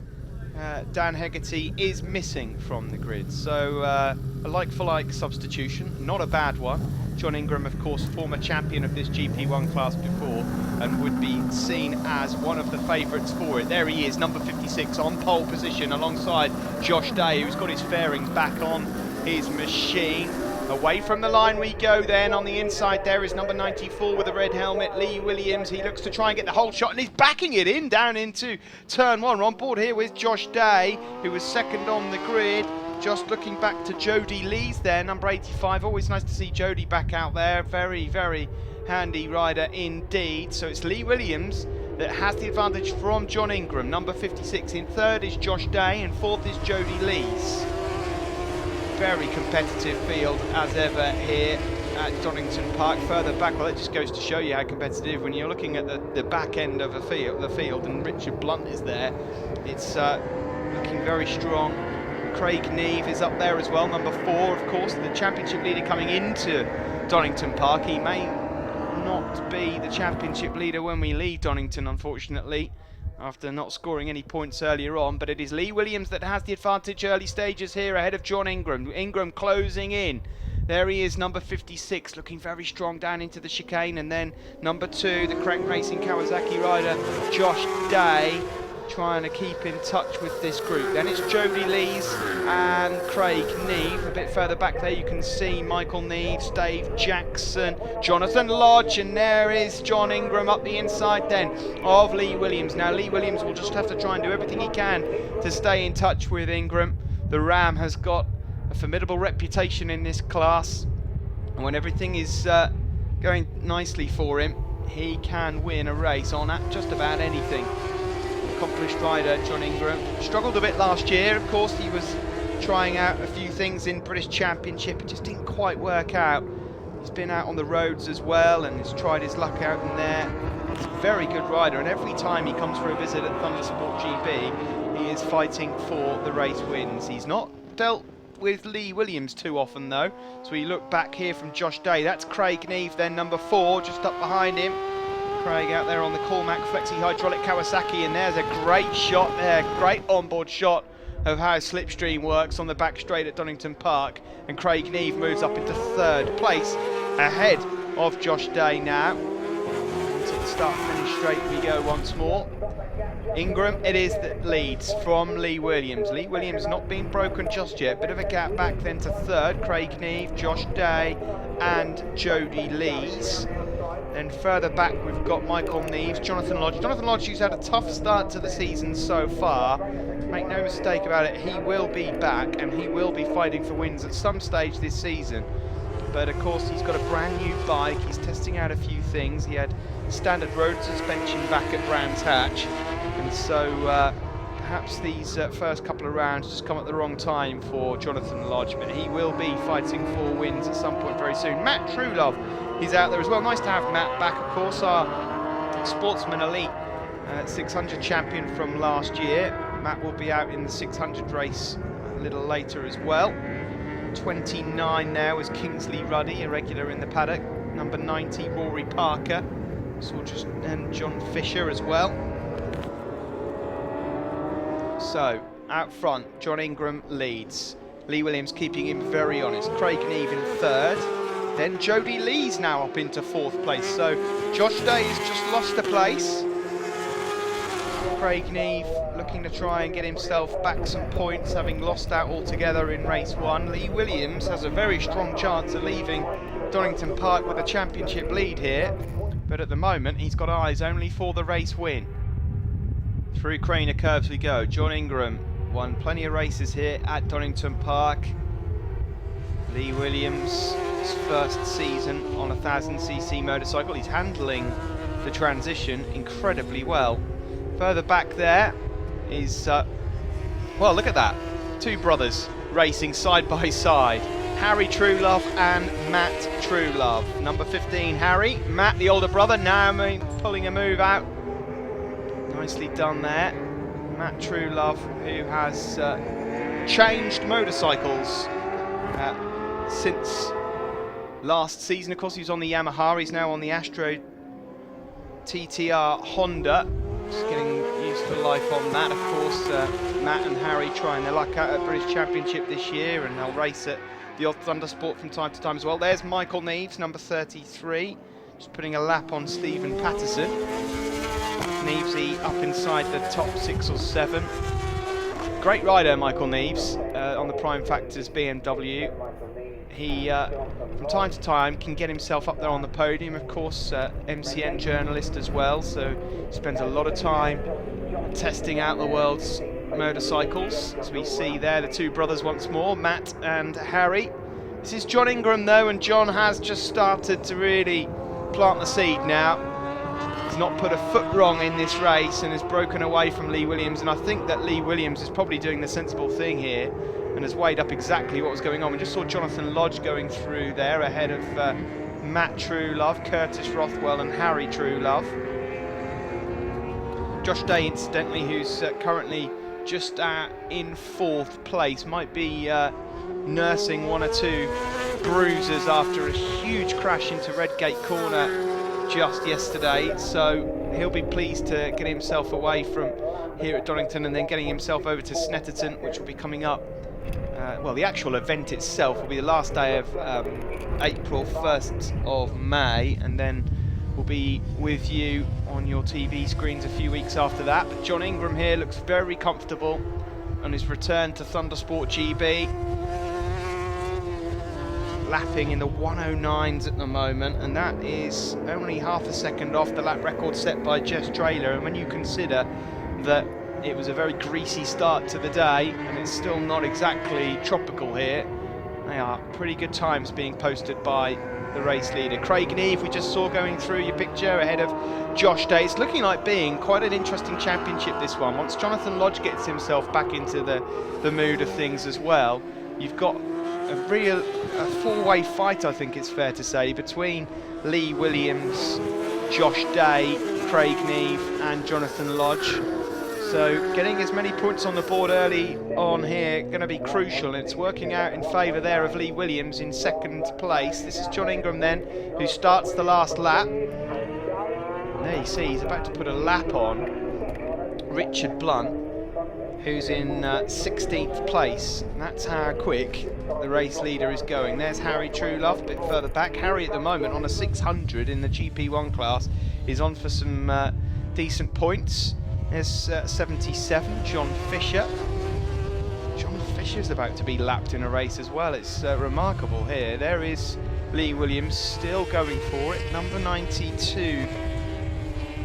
Dan Hegarty, is missing from the grid. So a like-for-like substitution, not a bad one. John Ingram, of course, former champion of this GP1 class before, and would be seen as one of the favourites for it. There he is, number 56, on pole position alongside Josh Day, who's got his fairings back on his machine. Away from the line we go then. On the inside there is number 94 with the red helmet, Lee Williams. He looks to try and get the whole shot, and he's backing it in down into turn 1. We're on board here with Josh Day, who was second on the grid. Just looking back to Jody Lees there, number 85. Always nice to see Jody back out there. Very, very handy rider indeed. So it's Lee Williams that has the advantage from John Ingram, number 56. In third is Josh Day, and fourth is Jody Lees. Very competitive field as ever here at Donington Park. Further back, well, that just goes to show you how competitive when you're looking at the back end of the field, and Richard Blunt is there. It's looking very strong. Craig Neve is up there as well, number 4, of course, the championship leader coming into Donington Park. He may not be the championship leader when we leave Donington, unfortunately, after not scoring any points earlier on, but it is Lee Williams that has the advantage early stages here ahead of John Ingram. Ingram closing in. There he is, number 56, looking very strong down into the chicane, and then number 2, the Crank Racing Kawasaki rider, Josh Day, trying to keep in touch with this group. Then it's Jody Lees and Craig Neve. A bit further back there you can see Michael Neves, Dave Jackson, Jonathan Lodge, and there is John Ingram up the inside then of Lee Williams. Now Lee Williams will just have to try and do everything he can to stay in touch with Ingram. The Ram has got a formidable reputation in this class, and when everything is going nicely for him, he can win a race on just about anything. Accomplished rider John Ingram struggled a bit last year. Of course, he was trying out a few things in British Championship. It just didn't quite work out. He's been out on the roads as well, and he's tried his luck out in there. He's a very good rider, and every time he comes for a visit at Thundersport GB, he is fighting for the race wins. He's not dealt with Lee Williams too often though, so we look back here from Josh Day. That's Craig Neve, then number 4, just up behind him. Craig out there on the Cormac Flexi Hydraulic Kawasaki, and there's a great shot there, great onboard shot of how Slipstream works on the back straight at Donington Park, and Craig Neve moves up into 3rd place ahead of Josh Day now. To the start-finish straight we go once more. Ingram it is that leads from Lee Williams. Lee Williams not being broken just yet, bit of a gap back then to 3rd, Craig Neve, Josh Day and Jody Lees. Then further back we've got Michael Neves, Jonathan Lodge. Jonathan Lodge, who's had a tough start to the season so far. Make no mistake about it, he will be back and he will be fighting for wins at some stage this season. But of course he's got a brand new bike, he's testing out a few things. He had standard road suspension back at Brands Hatch, and so perhaps these first couple of rounds just come at the wrong time for Jonathan Lodge, but he will be fighting for wins at some point very soon. Matt Truelove, he's out there as well. Nice to have Matt back, of course, our Sportsman Elite 600 champion from last year. Matt will be out in the 600 race a little later as well. 29 now is Kingsley Ruddy, a regular in the paddock. Number 90, Rory Parker. And John Fisher as well. So, out front, John Ingram leads. Lee Williams keeping him very honest. Craig Neve in 3rd. Then Jody Lees now up into 4th place. So, Josh Day has just lost a place. Craig Neve looking to try and get himself back some points, having lost out altogether in race 1. Lee Williams has a very strong chance of leaving Donington Park with a championship lead here, but at the moment he's got eyes only for the race win. Through Craner curves we go. John Ingram won plenty of races here at Donington Park. Lee Williams, his first season on a 1000cc motorcycle. He's handling the transition incredibly well. Further back there is, well, look at that. Two brothers racing side by side. Harry Truelove and Matt Truelove. Number 15, Harry. Matt, the older brother, now pulling a move out. Nicely done there. Matt Truelove, who has changed motorcycles since last season. Of course, he was on the Yamaha. He's now on the Astro TTR Honda. Just getting used to life on that. Of course, Matt and Harry trying their luck out at British Championship this year, and they'll race at the odd Thundersport from time to time as well. There's Michael Neves, number 33, just putting a lap on Stephen Patterson. Nevesy up inside the top 6 or 7. Great rider, Michael Neves, on the Prime Factors BMW. He, from time to time, can get himself up there on the podium. Of course, MCN journalist as well, so he spends a lot of time testing out the world's motorcycles. As we see there, the two brothers once more, Matt and Harry. This is John Ingram though, and John has just started to really plant the seed now. He's not put a foot wrong in this race and has broken away from Lee Williams, and I think that Lee Williams is probably doing the sensible thing here and has weighed up exactly what was going on. We just saw Jonathan Lodge going through there ahead of Matt Truelove, Curtis Rothwell and Harry Truelove. Josh Day, incidentally, who's currently just in 4th place, might be nursing 1 or 2 bruises after a huge crash into Redgate Corner just yesterday, so he'll be pleased to get himself away from here at Donington and then getting himself over to Snetterton, which will be coming up. Well, the actual event itself will be the last day of April, 1st of May, and then we'll be with you on your TV screens a few weeks after that. But John Ingram here looks very comfortable on his return to Thundersport GB. Lapping in the 109s at the moment, and that is only half a second off the lap record set by Jess Traylor. And when you consider that it was a very greasy start to the day and it's still not exactly tropical here, they are pretty good times being posted by the race leader. Craig Neve, we just saw going through your picture ahead of Josh Day. It's looking like being quite an interesting championship, this one. Once Jonathan Lodge gets himself back into the mood of things as well, you've got a four-way fight, I think it's fair to say, between Lee Williams, Josh Day, Craig Neve and Jonathan Lodge. So getting as many points on the board early on here going to be crucial, and it's working out in favour there of Lee Williams in 2nd place. This is John Ingram then, who starts the last lap. And there you see he's about to put a lap on Richard Blunt, who's in 16th place. And that's how quick the race leader is going. There's Harry Truelove a bit further back. Harry at the moment on a 600 in the GP1 class is on for some decent points. There's 77, John Fisher. John Fisher's about to be lapped in a race as well. It's remarkable here. There is Lee Williams still going for it. Number 92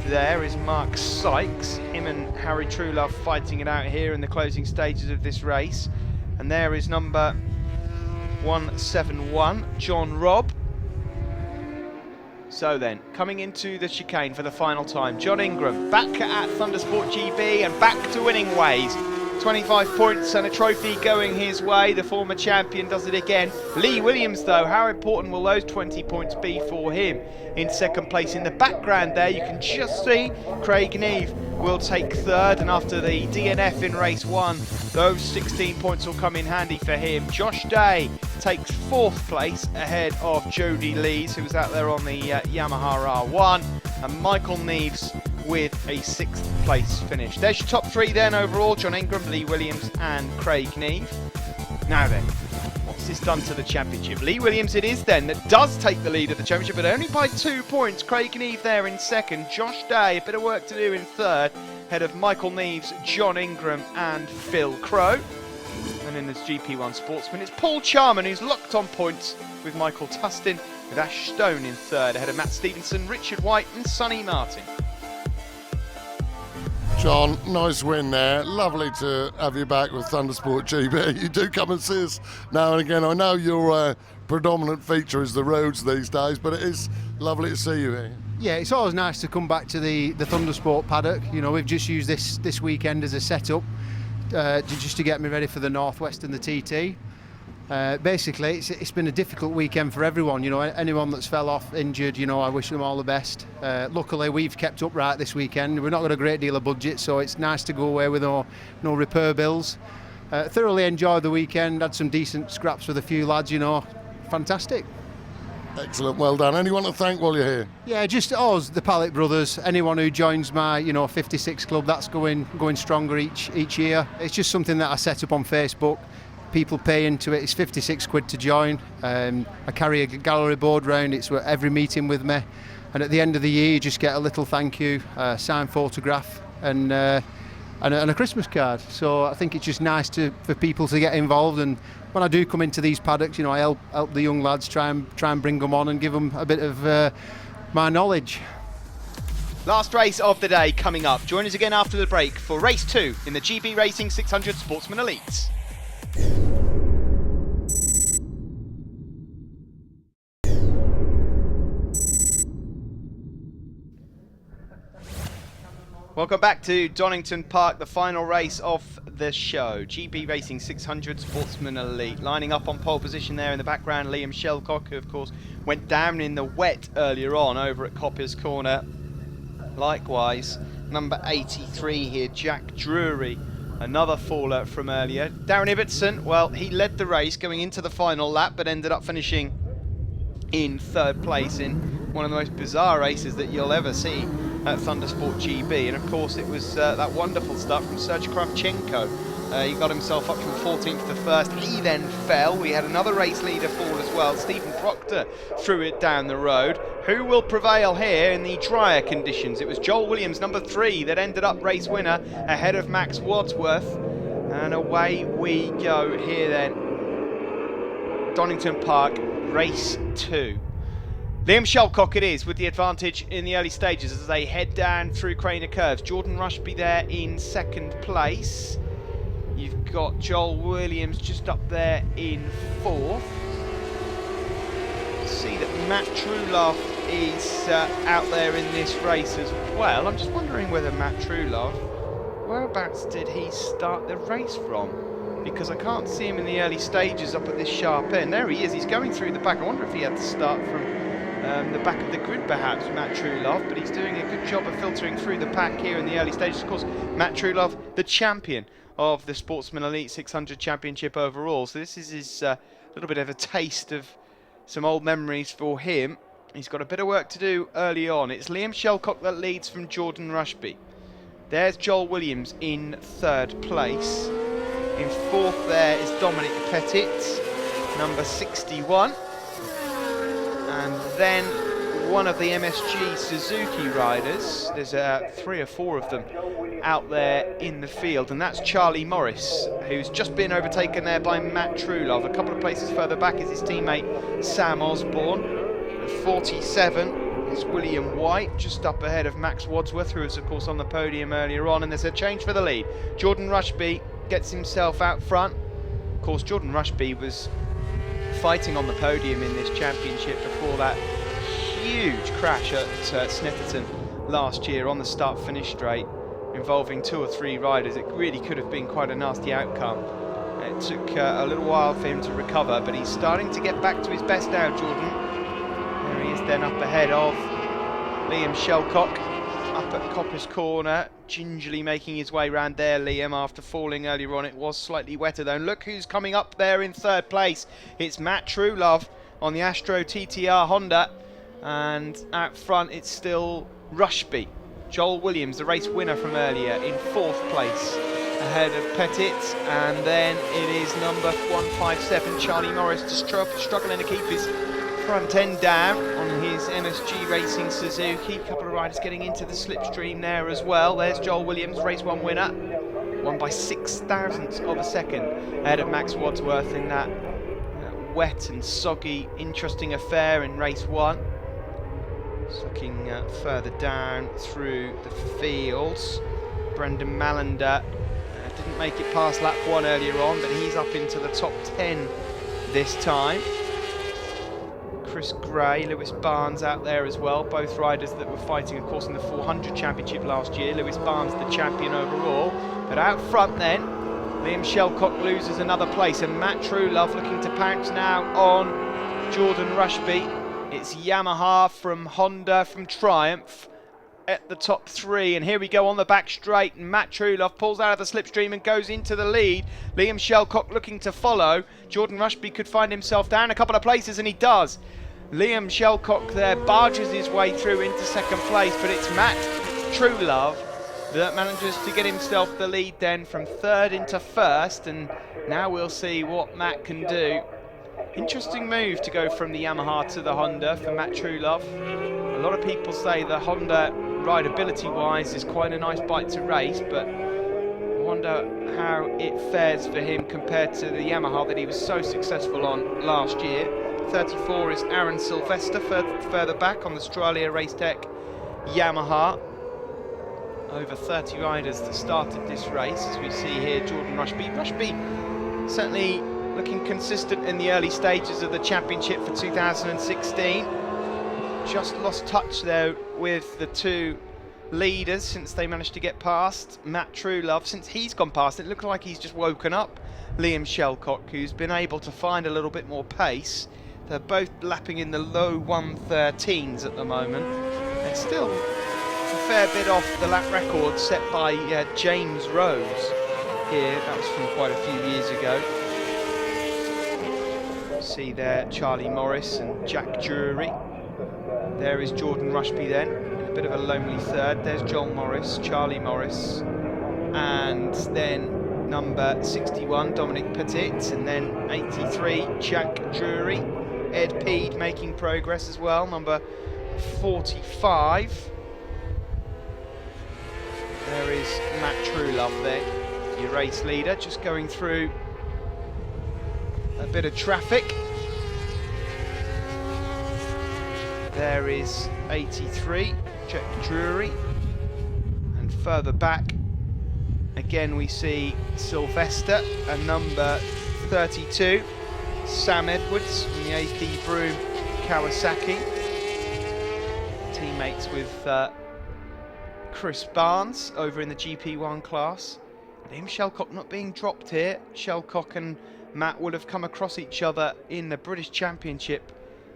there is Mark Sykes. Him and Harry Truelove fighting it out here in the closing stages of this race. And there is number 171, John Robb. So then, coming into the chicane for the final time, John Ingram back at Thundersport GB and back to winning ways. 25 points and a trophy going his way. The former champion does it again. Lee Williams though, how important will those 20 points be for him in 2nd place? In the background there you can just see Craig Neve will take 3rd, and after the DNF in race 1 those 16 points will come in handy for him. Josh Day takes 4th place ahead of Jody Lees, who was out there on the Yamaha R1, and Michael Neves with a 6th place finish. There's your top 3 then overall: John Ingram, Lee Williams and Craig Neve. Now then, what's this done to the championship? Lee Williams it is then that does take the lead of the championship, but only by 2 points. Craig Neve there in 2nd, Josh Day a bit of work to do in 3rd, ahead of Michael Neves, John Ingram and Phil Crow. And in this GP1 Sportsman, it's Paul Charman who's locked on points with Michael Tustin, with Ash Stone in 3rd, ahead of Matt Stevenson, Richard White and Sonny Martin.
John, nice win there. Lovely to have you back with Thundersport GB. You do come and see us now and again. I know your predominant feature is the roads these days, but it is lovely to see you here.
Yeah, it's always nice to come back to the Thundersport paddock. You know, we've just used this weekend as a setup just to get me ready for the Northwest and the TT. Basically, it's been a difficult weekend for everyone. You know, anyone that's fell off injured, you know, I wish them all the best. Luckily, we've kept upright this weekend. We've not got a great deal of budget, so it's nice to go away with no repair bills. Thoroughly enjoyed the weekend. Had some decent scraps with a few lads. You know, fantastic.
Excellent, well done. Anyone to thank while you're here?
Yeah, just us, the Pallet brothers. Anyone who joins my, 56 club, that's going stronger each year. It's just something that I set up on Facebook. People pay into it. It's 56 quid to join. I carry a gallery board round. It's every meeting with me, and at the end of the year, you just get a little thank you, signed photograph, and a Christmas card. So I think it's just nice for people to get involved. And when I do come into these paddocks, I help the young lads, try and bring them on and give them a bit of my knowledge.
Last race of the day coming up. Join us again after the break for race 2 in the GB Racing 600 Sportsman Elite. Welcome back to Donington Park, the final race of the show. GB Racing 600 Sportsman Elite. Lining up on pole position there in the background, Liam Shelcock, who of course went down in the wet earlier on over at Coppice Corner. Likewise, number 83 here, Jack Drury, another faller from earlier. Darren Ibbotson, well, he led the race going into the final lap, but ended up finishing in 3rd place in one of the most bizarre races that you'll ever see at Thundersport GB. And of course it was that wonderful start from Serge Kravchenko. He got himself up from 14th to 1st. He then fell. We had another race leader fall as well. Stephen Proctor threw it down the road. Who will prevail here in the drier conditions? It was Joel Williams, number 3, that ended up race winner ahead of Max Wadsworth. And away we go here then. Donington Park, race 2. Liam Shelcock it is with the advantage in the early stages as they head down through Craner Curves. Jordan Rushby there in 2nd place. You've got Joel Williams just up there in 4th. See that Matt Truelove is out there in this race as well. I'm just wondering whether Matt Truelove, whereabouts did he start the race from? Because I can't see him in the early stages up at this sharp end. There he is, he's going through the back. I wonder if he had to start from the back of the grid perhaps, Matt Truelove, but he's doing a good job of filtering through the pack here in the early stages. Of course, Matt Truelove, the champion of the Sportsman Elite 600 Championship overall, so this is his little bit of a taste of some old memories for him. He's got a bit of work to do early on. It's Liam Shelcock that leads from Jordan Rushby. There's Joel Williams in 3rd place. In 4th there is Dominic Pettit, number 61. And then one of the MSG Suzuki riders, there's 3 or 4 of them out there in the field, and that's Charlie Morris, who's just been overtaken there by Matt Truelove. A couple of places further back is his teammate Sam Osborne. At 47 is William White, just up ahead of Max Wadsworth, who was of course on the podium earlier on, and there's a change for the lead. Jordan Rushby gets himself out front. Of course, Jordan Rushby was fighting on the podium in this championship before that huge crash at Snetterton last year on the start-finish straight, involving 2 or 3 riders. It really could have been quite a nasty outcome. It took a little while for him to recover, but he's starting to get back to his best now, Jordan. There he is then up ahead of Liam Shelcock, up at Coppice Corner, gingerly making his way round there, Liam, after falling earlier on. It was slightly wetter though. And look who's coming up there in 3rd place. It's Matt Truelove on the Astro TTR Honda, and out front it's still Rushby. Joel Williams, the race winner from earlier, in 4th place ahead of Pettit, and then it is number 157 Charlie Morris just struggling to keep his front end down on his MSG Racing Suzuki. A couple of riders getting into the slipstream there as well. There's Joel Williams, race 1 winner, won by 6,000ths of a second ahead of Max Wadsworth in that wet and soggy, interesting affair in race 1. Looking further down through the fields, Brendan Malander didn't make it past lap 1 earlier on, but he's up into the top 10 this time. Chris Gray, Lewis Barnes out there as well, both riders that were fighting, of course, in the 400 championship last year. Lewis Barnes the champion overall, but out front then, Liam Shelcock loses another place, and Matt Truelove looking to pounce now on Jordan Rushby. It's Yamaha from Honda from Triumph at the top three, and here we go on the back straight, and Matt Truelove pulls out of the slipstream and goes into the lead. Liam Shelcock looking to follow. Jordan Rushby could find himself down a couple of places, and he does. Liam Shelcock there barges his way through into second place, but it's Matt Truelove that manages to get himself the lead then from third into first, and now we'll see what Matt can do. Interesting move to go from the Yamaha to the Honda for Matt Truelove. A lot of people say the Honda, rideability-wise, is quite a nice bike to race, but I wonder how it fares for him compared to the Yamaha that he was so successful on last year. 34 is Aaron Sylvester, further back on the Australia Race Tech Yamaha. Over 30 riders that started this race, as we see here, Jordan Rushby. Rushby certainly looking consistent in the early stages of the championship for 2016. Just lost touch though with the two leaders since they managed to get past Matt Truelove. Since he's gone past, it looks like he's just woken up Liam Shelcock, who's been able to find a little bit more pace. They're both lapping in the low 113s at the moment. They're still a fair bit off the lap record set by James Rose here. That was from quite a few years ago. See there Charlie Morris and Jack Drury. There is Jordan Rushby then, in a bit of a lonely third. There's Joel Morris, Charlie Morris, and then number 61, Dominic Petit, and then 83, Jack Drury. Ed Peed making progress as well, number 45. There is Matt Truelove there, your race leader, just going through a bit of traffic. There is 83, Jack Drury, and further back again we see Sylvester and number 32, Sam Edwards from the AP Broom Kawasaki, teammates with Chris Barnes over in the GP1 class. Liam Shelcock not being dropped here. Shelcock and Matt would have come across each other in the British Championship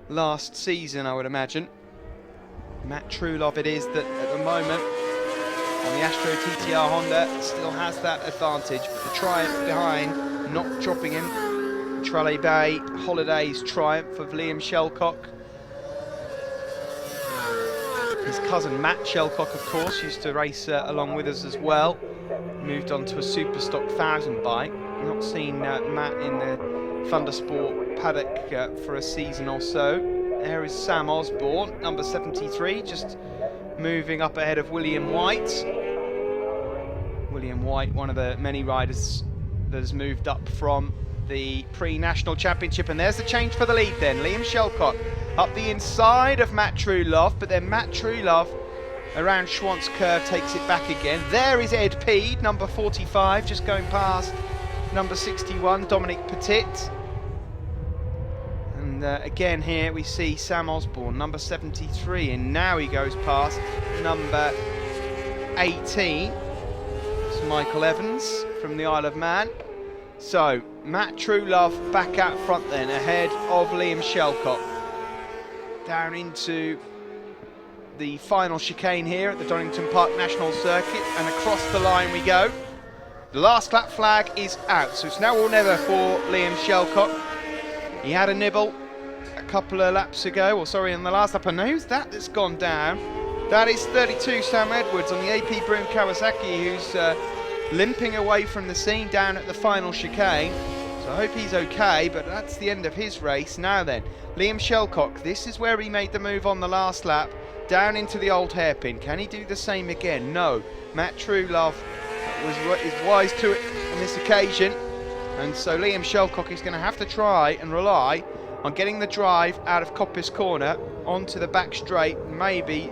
last season, I would imagine. Matt Truelove it is that at the moment on the Astro TTR Honda still has that advantage, but the Triumph behind not dropping him. Tralee Bay Holidays Triumph of Liam Shelcock. His cousin Matt Shelcock, of course, used to race along with us as well. Moved on to a Superstock 1000 bike. Not seen Matt in the Thundersport paddock for a season or so. There is Sam Osborne, number 73, just moving up ahead of William White. William White, one of the many riders that has moved up from the pre-national championship, and there's the change for the lead then. Liam Shelcock up the inside of Matt Truelove, but then Matt Truelove around Schwantz Curve takes it back again. There is Ed Peed, number 45, just going past number 61, Dominic Petit. And again here we see Sam Osborne, number 73, and now he goes past number 18. It's Michael Evans from the Isle of Man. So Matt Truelove back out front then, ahead of Liam Shelcock. Down into the final chicane here at the Donington Park National Circuit, and across the line we go. The last lap flag is out, so it's now or never for Liam Shelcock. He had a nibble a couple of laps ago, or sorry, in the last lap, and who's that that's gone down? That is 32, Sam Edwards on the AP Broom Kawasaki, who's limping away from the scene down at the final chicane. So I hope he's okay, but that's the end of his race. Now then, Liam Shelcock, this is where he made the move on the last lap, down into the old hairpin. Can he do the same again? No. Matt Truelove is wise to it on this occasion, and so Liam Shelcock is going to have to try and rely on getting the drive out of Coppice Corner onto the back straight, maybe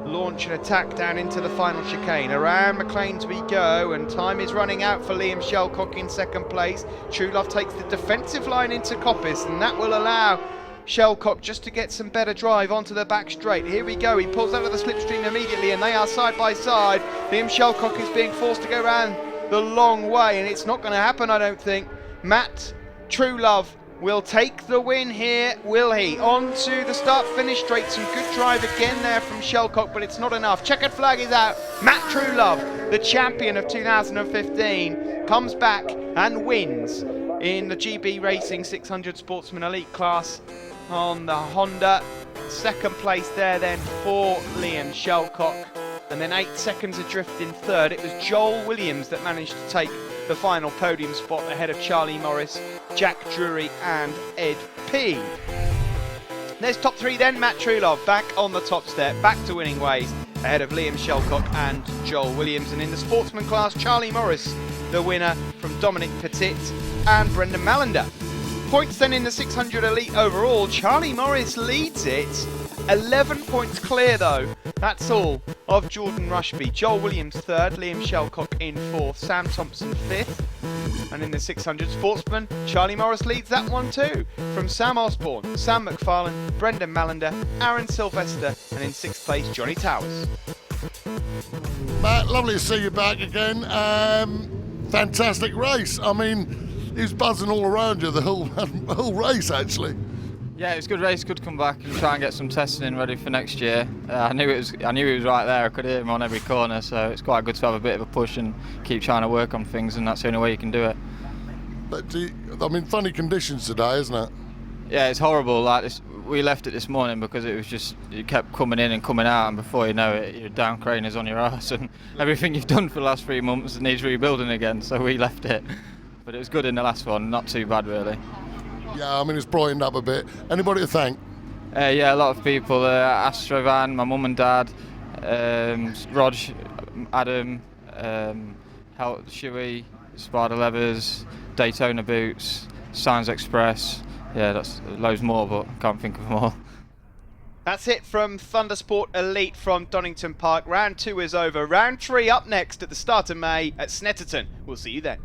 launch an attack down into the final chicane. Around McLean's we go, and time is running out for Liam Shelcock in second place. Truelove takes the defensive line into Coppice, and that will allow Shellcock just to get some better drive onto the back straight. Here we go, he pulls out of the slipstream immediately and they are side by side. Liam Shellcock is being forced to go around the long way and it's not going to happen, I don't think. Matt Truelove will take the win here, will he? On to the start-finish straight, some good drive again there from Shellcock, but it's not enough. Checkered flag is out. Matt Truelove, the champion of 2015, comes back and wins in the GB Racing 600 Sportsman Elite class on the Honda. Second place there then for Liam Shellcock, and then 8 seconds adrift in third. It was Joel Williams that managed to take the final podium spot ahead of Charlie Morris, Jack Drury and Ed P. There's top 3 then. Matt Truelove back on the top step, back to winning ways ahead of Liam Shellcock and Joel Williams. And in the sportsman class, Charlie Morris, the winner from Dominic Petit and Brendan Mallender. Points then in the 600 Elite overall. Charlie Morris leads it. 11 points clear though. That's all of Jordan Rushby. Joel Williams third, Liam Shellcock in fourth, Sam Thompson fifth. And in the 600 Sportsman, Charlie Morris leads that one too. From Sam Osborne, Sam McFarlane, Brendan Mallender, Aaron Sylvester, and in 6th place, Johnny Towers.
Matt, lovely to see you back again. Fantastic race. I mean, he was buzzing all around you the whole race actually.
Yeah, it was a good race. Good to come back and try and get some testing in ready for next year. I knew he was right there. I could hear him on every corner, so it's quite good to have a bit of a push and keep trying to work on things, and that's the only way you can do it.
But funny conditions today, isn't it?
Yeah, it's horrible. Like this, we left it this morning because it kept coming in and coming out, and before you know it, your down crane is on your arse, and everything you've done for the last 3 months needs rebuilding again. So we left it, but it was good in the last one. Not too bad really.
Yeah, I mean, it's brightened up a bit. Anybody to thank?
Yeah, a lot of people. Astrovan, my mum and dad, Rog, Adam, Shuey, Spider Levers, Daytona Boots, Signs Express. Yeah, that's loads more, but can't think of them all.
That's it from Thundersport Elite from Donington Park. Round 2 is over. Round 3 up next at the start of May at Snetterton. We'll see you then.